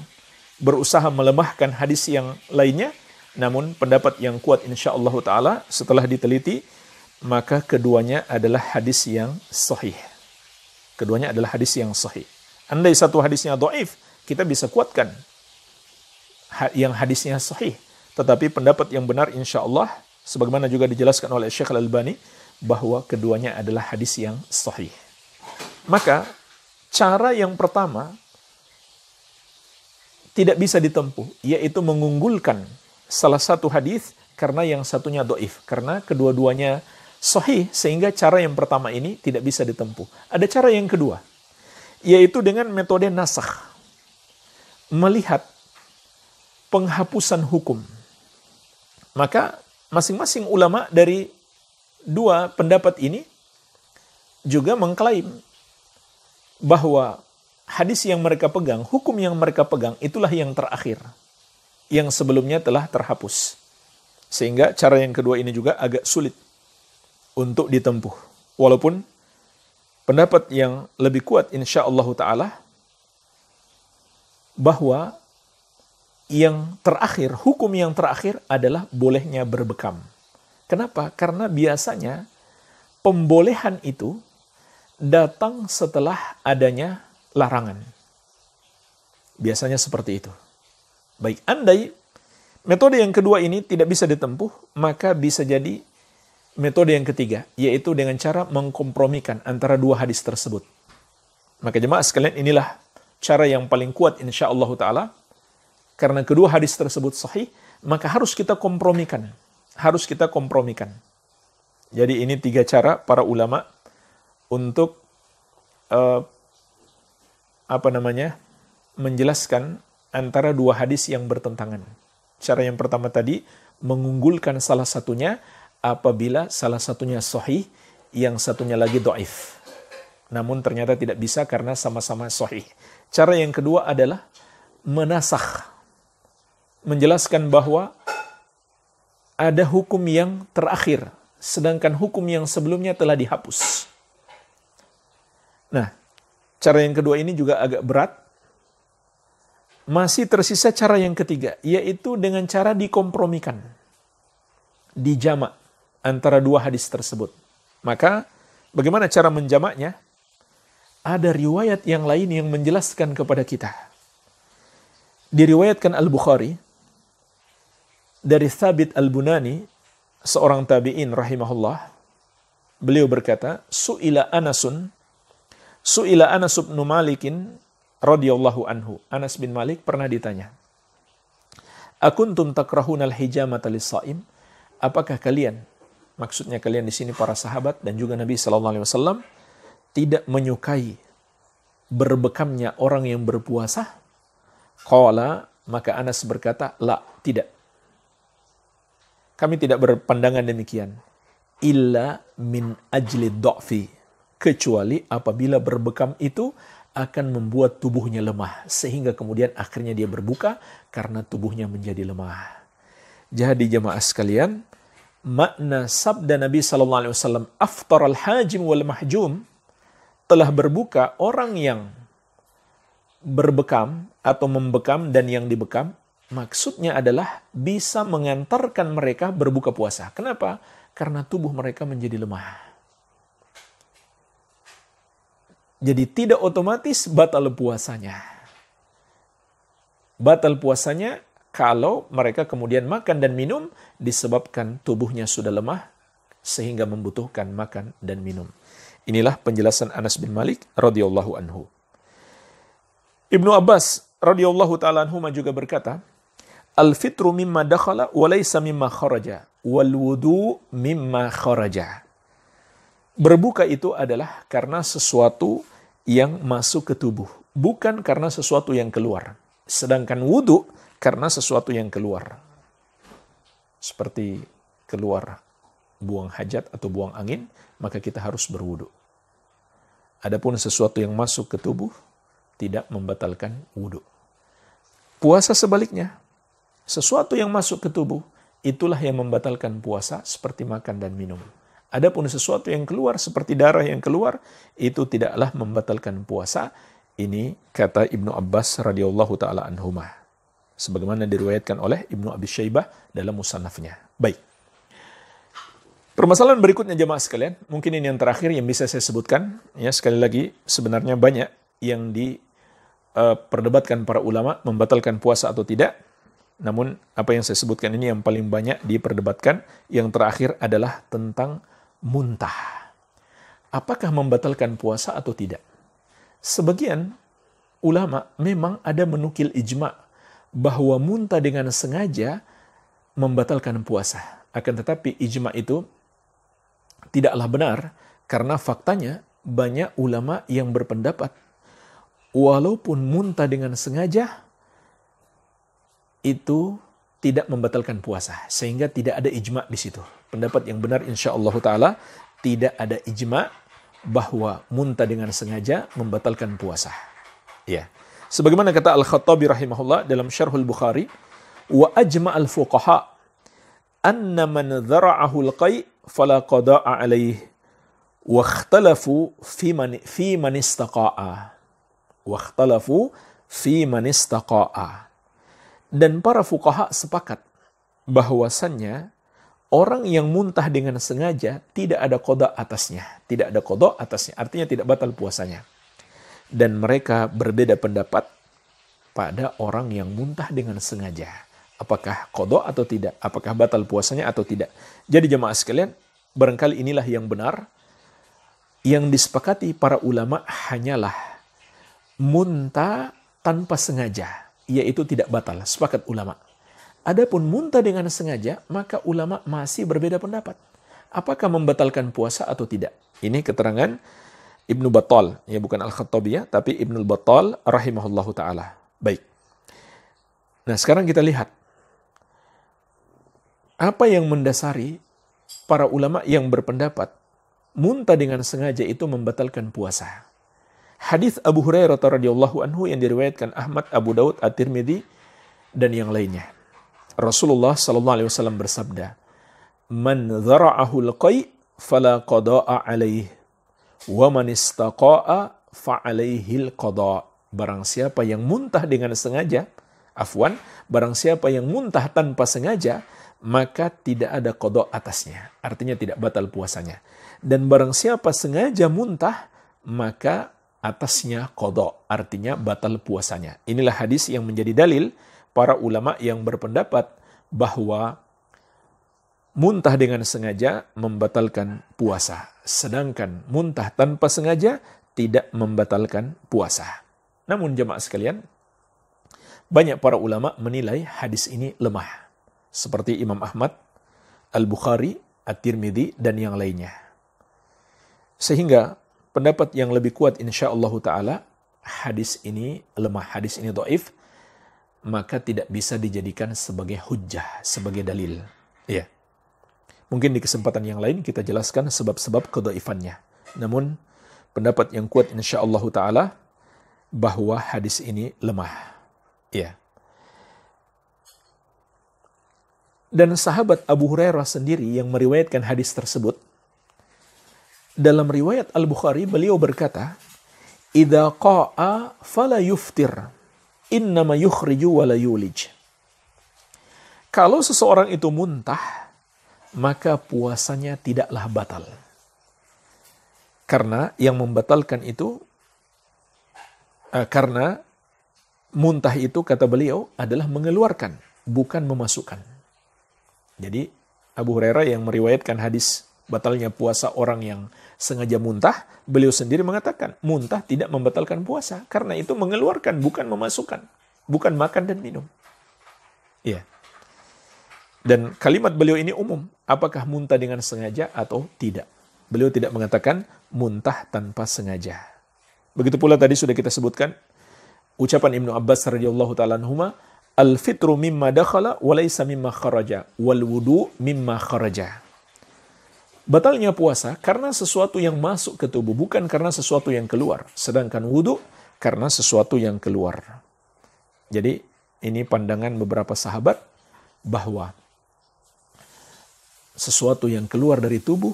berusaha melemahkan hadis yang lainnya, namun pendapat yang kuat insyaallah ta'ala setelah diteliti, maka keduanya adalah hadis yang sahih. Keduanya adalah hadis yang sahih. Andai satu hadisnya dhaif, kita bisa kuatkan yang hadisnya sahih. Tetapi pendapat yang benar insyaallah, sebagaimana juga dijelaskan oleh Syekh Al-Albani, bahwa keduanya adalah hadis yang sahih. Maka, cara yang pertama tidak bisa ditempuh, yaitu mengunggulkan salah satu hadis karena yang satunya dhaif, karena kedua-duanya sahih, sehingga cara yang pertama ini tidak bisa ditempuh. Ada cara yang kedua, yaitu dengan metode nasakh, melihat penghapusan hukum. Maka masing-masing ulama dari dua pendapat ini juga mengklaim bahwa hadis yang mereka pegang, hukum yang mereka pegang, itulah yang terakhir. Yang sebelumnya telah terhapus. Sehingga cara yang kedua ini juga agak sulit untuk ditempuh. Walaupun pendapat yang lebih kuat insyaallah ta'ala, bahwa yang terakhir, hukum yang terakhir adalah bolehnya berbekam. Kenapa? Karena biasanya pembolehan itu datang setelah adanya larangan. Biasanya seperti itu. Baik, andai metode yang kedua ini tidak bisa ditempuh, maka bisa jadi metode yang ketiga, yaitu dengan cara mengkompromikan antara dua hadis tersebut. Maka jemaah sekalian, inilah cara yang paling kuat insyaallah ta'ala. Karena kedua hadis tersebut sahih, maka harus kita kompromikan. Harus kita kompromikan. Jadi ini tiga cara para ulama untuk menjelaskan antara dua hadis yang bertentangan. Cara yang pertama tadi, mengunggulkan salah satunya apabila salah satunya sahih, yang satunya lagi dhaif. Namun ternyata tidak bisa karena sama-sama sahih. Cara yang kedua adalah menasakh, menjelaskan bahwa ada hukum yang terakhir, sedangkan hukum yang sebelumnya telah dihapus. Nah, cara yang kedua ini juga agak berat. Masih tersisa cara yang ketiga, yaitu dengan cara dikompromikan, dijamak. antara dua hadis tersebut. Maka bagaimana cara menjamaknya? Ada riwayat yang lain yang menjelaskan kepada kita. Diriwayatkan Al-Bukhari dari Thabit Al-Bunani, seorang tabi'in rahimahullah. Beliau berkata, Su'ila Anas bin Malikin radhiyallahu anhu. Anas bin Malik pernah ditanya, Akuntum takrahunal hijamata lis-shaim? Apakah kalian, maksudnya kalian di sini para sahabat dan juga Nabi sallallahu alaihi wasallam, tidak menyukai berbekamnya orang yang berpuasa? Qala, maka Anas berkata, la, tidak. Kami tidak berpandangan demikian. Illa min ajli dha'fi. Kecuali apabila berbekam itu akan membuat tubuhnya lemah. Sehingga kemudian akhirnya dia berbuka karena tubuhnya menjadi lemah. Jadi jemaah sekalian, makna sabda Nabi SAW, aftar al-hajim wal mahjum, telah berbuka orang yang berbekam atau membekam dan yang dibekam, maksudnya adalah bisa mengantarkan mereka berbuka puasa. Kenapa? Karena tubuh mereka menjadi lemah. Jadi tidak otomatis batal puasanya. Batal puasanya kalau mereka kemudian makan dan minum disebabkan tubuhnya sudah lemah sehingga membutuhkan makan dan minum. Inilah penjelasan Anas bin Malik radhiyallahu anhu. Ibnu Abbas radhiyallahu ta'ala anhu juga berkata, Al-fitru mimma dakhala wa laysa mimma kharaja wal wudu mimma kharaja. Berbuka itu adalah karena sesuatu yang masuk ke tubuh, bukan karena sesuatu yang keluar. Sedangkan wudu karena sesuatu yang keluar. Seperti keluar buang hajat atau buang angin, maka kita harus berwudu. Adapun sesuatu yang masuk ke tubuh tidak membatalkan wudu. Puasa sebaliknya, sesuatu yang masuk ke tubuh itulah yang membatalkan puasa seperti makan dan minum. Adapun sesuatu yang keluar seperti darah yang keluar itu tidaklah membatalkan puasa. Ini kata Ibnu Abbas radhiyallahu taala anhumah. Sebagaimana diriwayatkan oleh Ibnu Abi Syaibah dalam musannafnya. Baik. Permasalahan berikutnya jemaah sekalian, mungkin ini yang terakhir yang bisa saya sebutkan. Ya, sekali lagi sebenarnya banyak yang diperdebatkan para ulama membatalkan puasa atau tidak. Namun apa yang saya sebutkan ini yang paling banyak diperdebatkan. Yang terakhir adalah tentang muntah. Apakah membatalkan puasa atau tidak? Sebagian ulama memang ada menukil ijma' bahwa muntah dengan sengaja membatalkan puasa. Akan tetapi ijma' itu tidaklah benar karena faktanya banyak ulama yang berpendapat walaupun muntah dengan sengaja itu tidak membatalkan puasa, sehingga tidak ada ijma' di situ. Pendapat yang benar insyaallah taala tidak ada ijma' bahwa muntah dengan sengaja membatalkan puasa. Ya. Sebagaimana kata Al-Khattabi rahimahullah dalam Syarhul Bukhari, wa ajma' al-fuqaha anna man dhara'ahu al-qai' fala qada'a alayhi wa ikhtalafu fi man istaqa'a. Wa ikhtalafu fi man istaqa'a. Dan para fuqaha sepakat bahwasannya orang yang muntah dengan sengaja tidak ada qada atasnya. Tidak ada qada atasnya, artinya tidak batal puasanya. Dan mereka berbeda pendapat pada orang yang muntah dengan sengaja. Apakah qada atau tidak? Apakah batal puasanya atau tidak? Jadi jemaah sekalian, barangkali inilah yang benar. Yang disepakati para ulama hanyalah muntah tanpa sengaja, yaitu tidak batal, sepakat ulama. Adapun muntah dengan sengaja, maka ulama masih berbeda pendapat. Apakah membatalkan puasa atau tidak? Ini keterangan Ibnu Battal, ya bukan Al-Khattabi ya, tapi Ibnu Battal rahimahullahu taala. Baik. Nah, sekarang kita lihat apa yang mendasari para ulama yang berpendapat muntah dengan sengaja itu membatalkan puasa. Hadis Abu Hurairah radhiyallahu anhu yang diriwayatkan Ahmad, Abu Daud, At-Tirmidzi dan yang lainnya. Rasulullah sallallahu alaihi wasallam bersabda, "Man dhara'ahu al-qai' fala qada'a alaihi, wa man istaqa'a fa alaihi al-qada'." Barang siapa yang muntah dengan sengaja, barang siapa yang muntah tanpa sengaja, maka tidak ada qada atasnya. Artinya tidak batal puasanya. Dan barang siapa sengaja muntah, maka atasnya qada, artinya batal puasanya. Inilah hadis yang menjadi dalil para ulama yang berpendapat bahwa muntah dengan sengaja membatalkan puasa. Sedangkan muntah tanpa sengaja tidak membatalkan puasa. Namun jemaah sekalian, banyak para ulama menilai hadis ini lemah. Seperti Imam Ahmad, Al-Bukhari, At-Tirmidzi, dan yang lainnya. Sehingga pendapat yang lebih kuat insyaAllah ta'ala, hadis ini lemah, hadis ini dhaif, maka tidak bisa dijadikan sebagai hujjah, sebagai dalil. Ya. Mungkin di kesempatan yang lain kita jelaskan sebab-sebab kedhaifannya. Namun pendapat yang kuat insyaAllah ta'ala bahwa hadis ini lemah. Ya. Dan sahabat Abu Hurairah sendiri yang meriwayatkan hadis tersebut, dalam riwayat Al-Bukhari beliau berkata, "Idza qa'a fala yuftir, innama yukhriju wa la yulij." Kalau seseorang itu muntah, maka puasanya tidaklah batal. Karena yang membatalkan itu, karena muntah itu kata beliau adalah mengeluarkan, bukan memasukkan. Jadi Abu Hurairah yang meriwayatkan hadis batalnya puasa orang yang sengaja muntah, beliau sendiri mengatakan muntah tidak membatalkan puasa karena itu mengeluarkan, bukan memasukkan, bukan makan dan minum. Iya. Dan kalimat beliau ini umum, apakah muntah dengan sengaja atau tidak. Beliau tidak mengatakan muntah tanpa sengaja. Begitu pula tadi sudah kita sebutkan ucapan Ibnu Abbas radhiyallahu ta'ala anhuma, al-fitru mimma dakhala wa laysa mimma kharaja wal wudu mimma kharaja. Batalnya puasa karena sesuatu yang masuk ke tubuh, bukan karena sesuatu yang keluar. Sedangkan wudu karena sesuatu yang keluar. Jadi ini pandangan beberapa sahabat bahwa sesuatu yang keluar dari tubuh,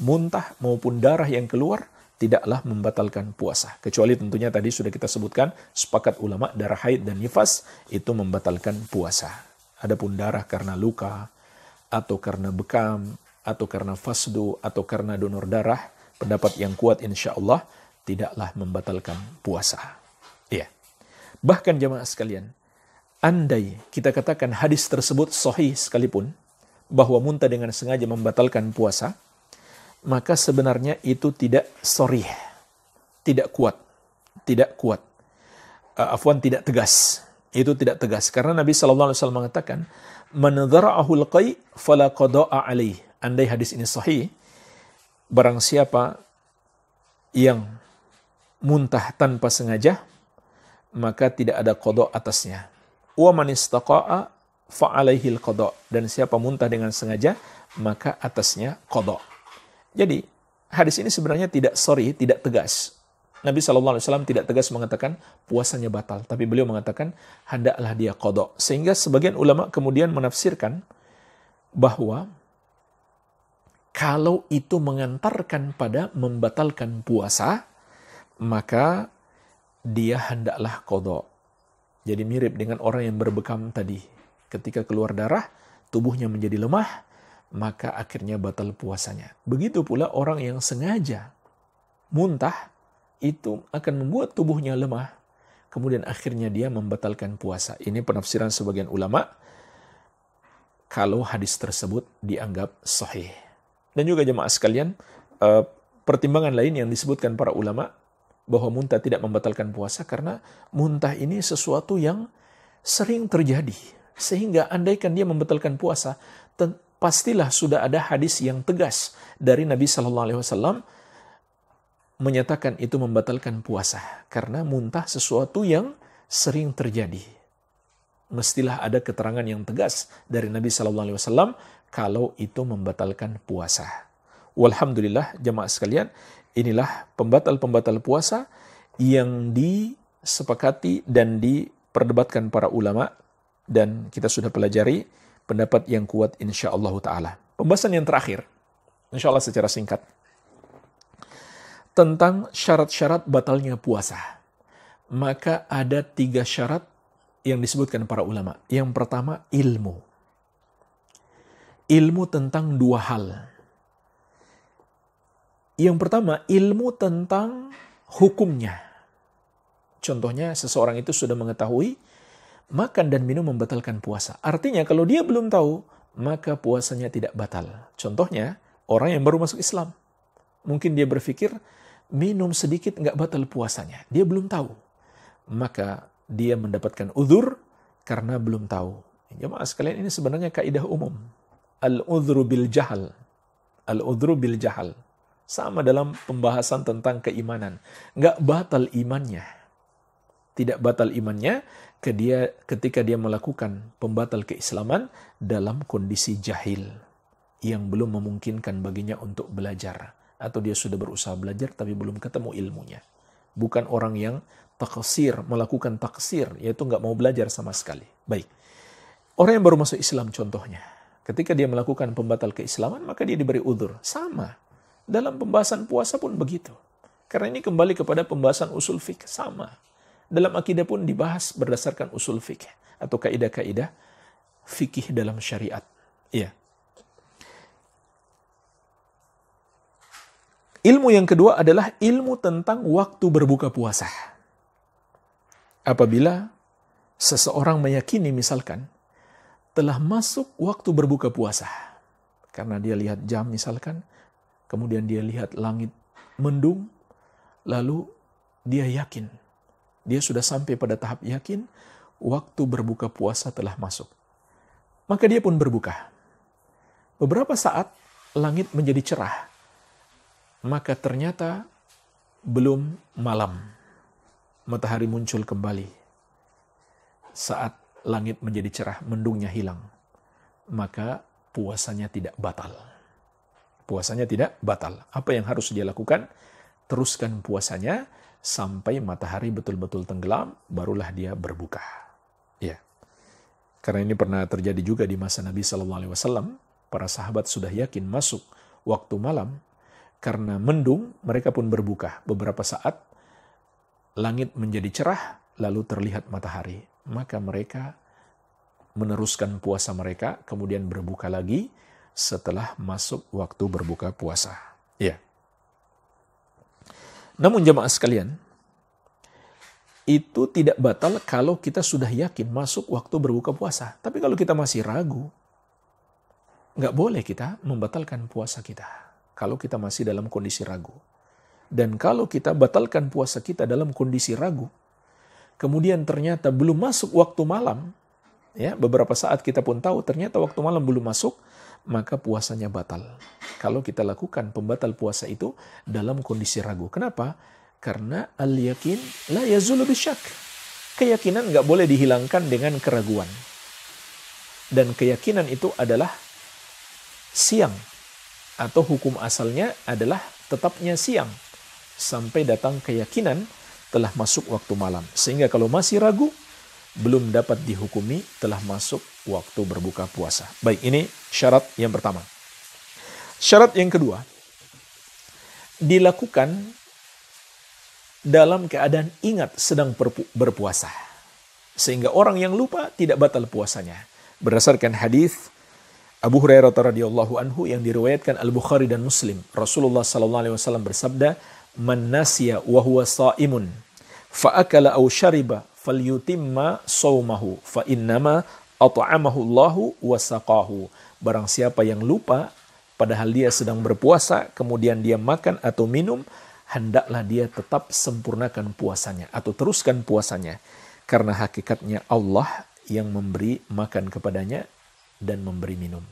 muntah maupun darah yang keluar, tidaklah membatalkan puasa. Kecuali tentunya tadi sudah kita sebutkan, sepakat ulama darah haid dan nifas itu membatalkan puasa. Adapun darah karena luka, atau karena bekam, atau karena fasdu, atau karena donor darah, pendapat yang kuat insya Allah tidaklah membatalkan puasa. Iya. Bahkan jemaah sekalian, andai kita katakan hadis tersebut sahih sekalipun, bahwa muntah dengan sengaja membatalkan puasa, maka sebenarnya itu tidak sharih, tidak kuat, tidak tegas. Itu tidak tegas karena Nabi sallallahu alaihi wasallam mengatakan, "Man dzara'ahu al-qai' fala qada'a alaih." Andai hadis ini sahih, barang siapa yang muntah tanpa sengaja, maka tidak ada qada atasnya. Wa man istaqa'a fa alaihi al-qada. Dan siapa muntah dengan sengaja, maka atasnya qada. Jadi, hadis ini sebenarnya tidak sharih, tidak tegas. Nabi SAW tidak tegas mengatakan puasanya batal. Tapi beliau mengatakan, hendaklah dia qada. Sehingga sebagian ulama kemudian menafsirkan bahwa kalau itu mengantarkan pada membatalkan puasa, maka dia hendaklah qada. Jadi mirip dengan orang yang berbekam tadi. Ketika keluar darah, tubuhnya menjadi lemah, maka akhirnya batal puasanya. Begitu pula orang yang sengaja muntah, itu akan membuat tubuhnya lemah, kemudian akhirnya dia membatalkan puasa. Ini penafsiran sebagian ulama, kalau hadis tersebut dianggap sahih. Dan juga jemaah sekalian, pertimbangan lain yang disebutkan para ulama, bahwa muntah tidak membatalkan puasa, karena muntah ini sesuatu yang sering terjadi. Sehingga andaikan dia membatalkan puasa, pastilah sudah ada hadis yang tegas dari Nabi SAW menyatakan itu membatalkan puasa. Karena muntah sesuatu yang sering terjadi. Mestilah ada keterangan yang tegas dari Nabi SAW kalau itu membatalkan puasa. Walhamdulillah jemaah sekalian, inilah pembatal-pembatal puasa yang disepakati dan diperdebatkan para ulama. Dan kita sudah pelajari pendapat yang kuat insyaAllah ta'ala. Pembahasan yang terakhir, insyaAllah secara singkat, tentang syarat-syarat batalnya puasa. Maka ada 3 syarat yang disebutkan para ulama. Yang pertama, ilmu. ilmu tentang dua hal. Yang pertama, ilmu tentang hukumnya. Contohnya, seseorang itu sudah mengetahui makan dan minum membatalkan puasa. Artinya, kalau dia belum tahu, maka puasanya tidak batal. Contohnya, orang yang baru masuk Islam. Mungkin dia berpikir, minum sedikit nggak batal puasanya. Dia belum tahu. Maka dia mendapatkan uzur karena belum tahu. Jemaah sekalian, ini sebenarnya kaidah umum. Al-uzru bil jahal. Al-uzru bil jahal. Sama dalam pembahasan tentang keimanan. Nggak batal imannya. Tidak batal imannya ketika dia melakukan pembatal keislaman dalam kondisi jahil. Yang belum memungkinkan baginya untuk belajar. Atau dia sudah berusaha belajar tapi belum ketemu ilmunya. Bukan orang yang taksir, melakukan taksir, yaitu nggak mau belajar sama sekali. Baik. Orang yang baru masuk Islam contohnya. Ketika dia melakukan pembatal keislaman, maka dia diberi uzur. Sama. Dalam pembahasan puasa pun begitu. Karena ini kembali kepada pembahasan usul fikih. Sama. Dalam akidah pun dibahas berdasarkan usul fikih. Atau kaidah-kaidah fikih dalam syariat. Iya. Ilmu yang kedua adalah ilmu tentang waktu berbuka puasa. Apabila seseorang meyakini misalkan telah masuk waktu berbuka puasa. Karena dia lihat jam misalkan, kemudian dia lihat langit mendung, lalu dia yakin. Dia sudah sampai pada tahap yakin, waktu berbuka puasa telah masuk. Maka dia pun berbuka. Beberapa saat langit menjadi cerah. Maka ternyata belum malam. Matahari muncul kembali. Saat langit menjadi cerah, mendungnya hilang. Maka puasanya tidak batal. Puasanya tidak batal. Apa yang harus dia lakukan? Teruskan puasanya sampai matahari betul-betul tenggelam, barulah dia berbuka. Ya. Karena ini pernah terjadi juga di masa Nabi SAW. Para sahabat sudah yakin masuk waktu malam. Karena mendung, mereka pun berbuka. Beberapa saat, langit menjadi cerah, lalu terlihat matahari. Maka mereka meneruskan puasa mereka, kemudian berbuka lagi setelah masuk waktu berbuka puasa. Ya. Namun jemaah sekalian, itu tidak batal kalau kita sudah yakin masuk waktu berbuka puasa. Tapi kalau kita masih ragu, nggak boleh kita membatalkan puasa kita. Kalau kita masih dalam kondisi ragu. Dan kalau kita batalkan puasa kita dalam kondisi ragu, kemudian ternyata belum masuk waktu malam, ya, beberapa saat kita pun tahu ternyata waktu malam belum masuk, maka puasanya batal. Kalau kita lakukan pembatal puasa itu dalam kondisi ragu. Kenapa? Karena al-yakin la yazulu bisyak. Keyakinan nggak boleh dihilangkan dengan keraguan. Dan keyakinan itu adalah siang. Atau hukum asalnya adalah tetapnya siang. Sampai datang keyakinan telah masuk waktu malam. Sehingga kalau masih ragu, belum dapat dihukumi telah masuk waktu berbuka puasa. Baik, ini syarat yang pertama. Syarat yang kedua, dilakukan dalam keadaan ingat sedang berpuasa. Sehingga orang yang lupa tidak batal puasanya. Berdasarkan hadis Abu Hurairah radhiyallahu anhu yang diriwayatkan Al-Bukhari dan Muslim, Rasulullah sallallahu alaihi wasallam bersabda, "Man nasiya wa huwa shaimun fa akala aw shariba falyutimma shaumahu fa innama at'amahu Allahu wa saqahu." Barang siapa yang lupa padahal dia sedang berpuasa, kemudian dia makan atau minum, hendaklah dia tetap sempurnakan puasanya atau teruskan puasanya. Karena hakikatnya Allah yang memberi makan kepadanya dan memberi minum.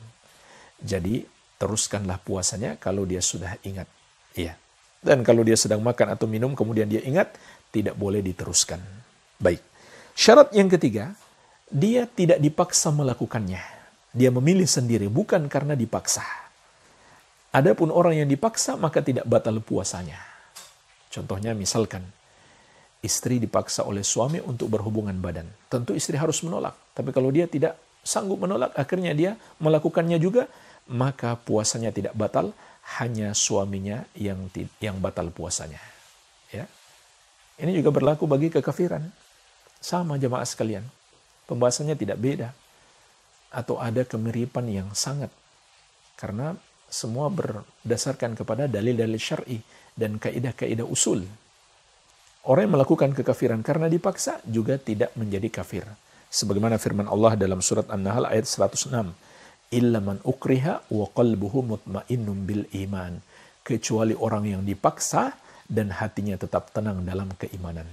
Jadi teruskanlah puasanya kalau dia sudah ingat. Iya. Dan kalau dia sedang makan atau minum kemudian dia ingat, tidak boleh diteruskan. Baik. Syarat yang ketiga, dia tidak dipaksa melakukannya. Dia memilih sendiri, bukan karena dipaksa. Adapun orang yang dipaksa, maka tidak batal puasanya. Contohnya misalkan, istri dipaksa oleh suami untuk berhubungan badan. Tentu istri harus menolak. Tapi kalau dia tidak sanggup menolak, akhirnya dia melakukannya juga, maka puasanya tidak batal, hanya suaminya yang batal puasanya. Ya. Ini juga berlaku bagi kekafiran. Sama jemaah sekalian. Pembahasannya tidak beda. Atau ada kemiripan yang sangat Karena semua berdasarkan kepada dalil-dalil syar'i dan kaidah-kaidah usul. Orang yang melakukan kekafiran karena dipaksa juga tidak menjadi kafir. Sebagaimana firman Allah dalam surat An-Nahl ayat 106. Illa man ukriha wa qalbuhu mutmainnun bil iman. Kecuali orang yang dipaksa dan hatinya tetap tenang dalam keimanan.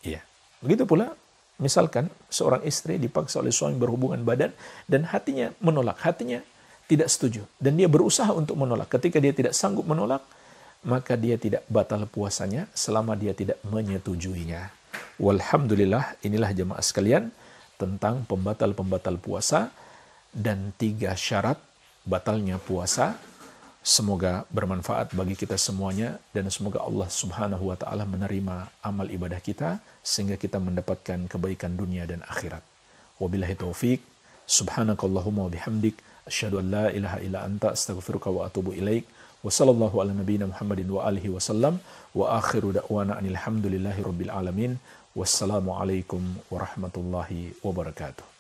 Iya. Begitu pula, misalkan seorang istri dipaksa oleh suami berhubungan badan dan hatinya menolak, hatinya tidak setuju. Dan dia berusaha untuk menolak. Ketika dia tidak sanggup menolak, maka dia tidak batal puasanya selama dia tidak menyetujuinya. Walhamdulillah, inilah jemaah sekalian tentang pembatal-pembatal puasa dan 3 syarat batalnya puasa. Semoga bermanfaat bagi kita semuanya dan semoga Allah Subhanahu wa taala menerima amal ibadah kita sehingga kita mendapatkan kebaikan dunia dan akhirat. Wabillahi taufik. Subhanakallahumma wa bihamdik asyhadu an la ilaha illa anta astaghfiruka wa atubu ilaik. Wa sallallahu ala nabiyyina Muhammadin wa alihi wasallam wa akhiru da'wana anil hamdulillahi rabbil alamin. Wassalamu alaikum warahmatullahi wabarakatuh.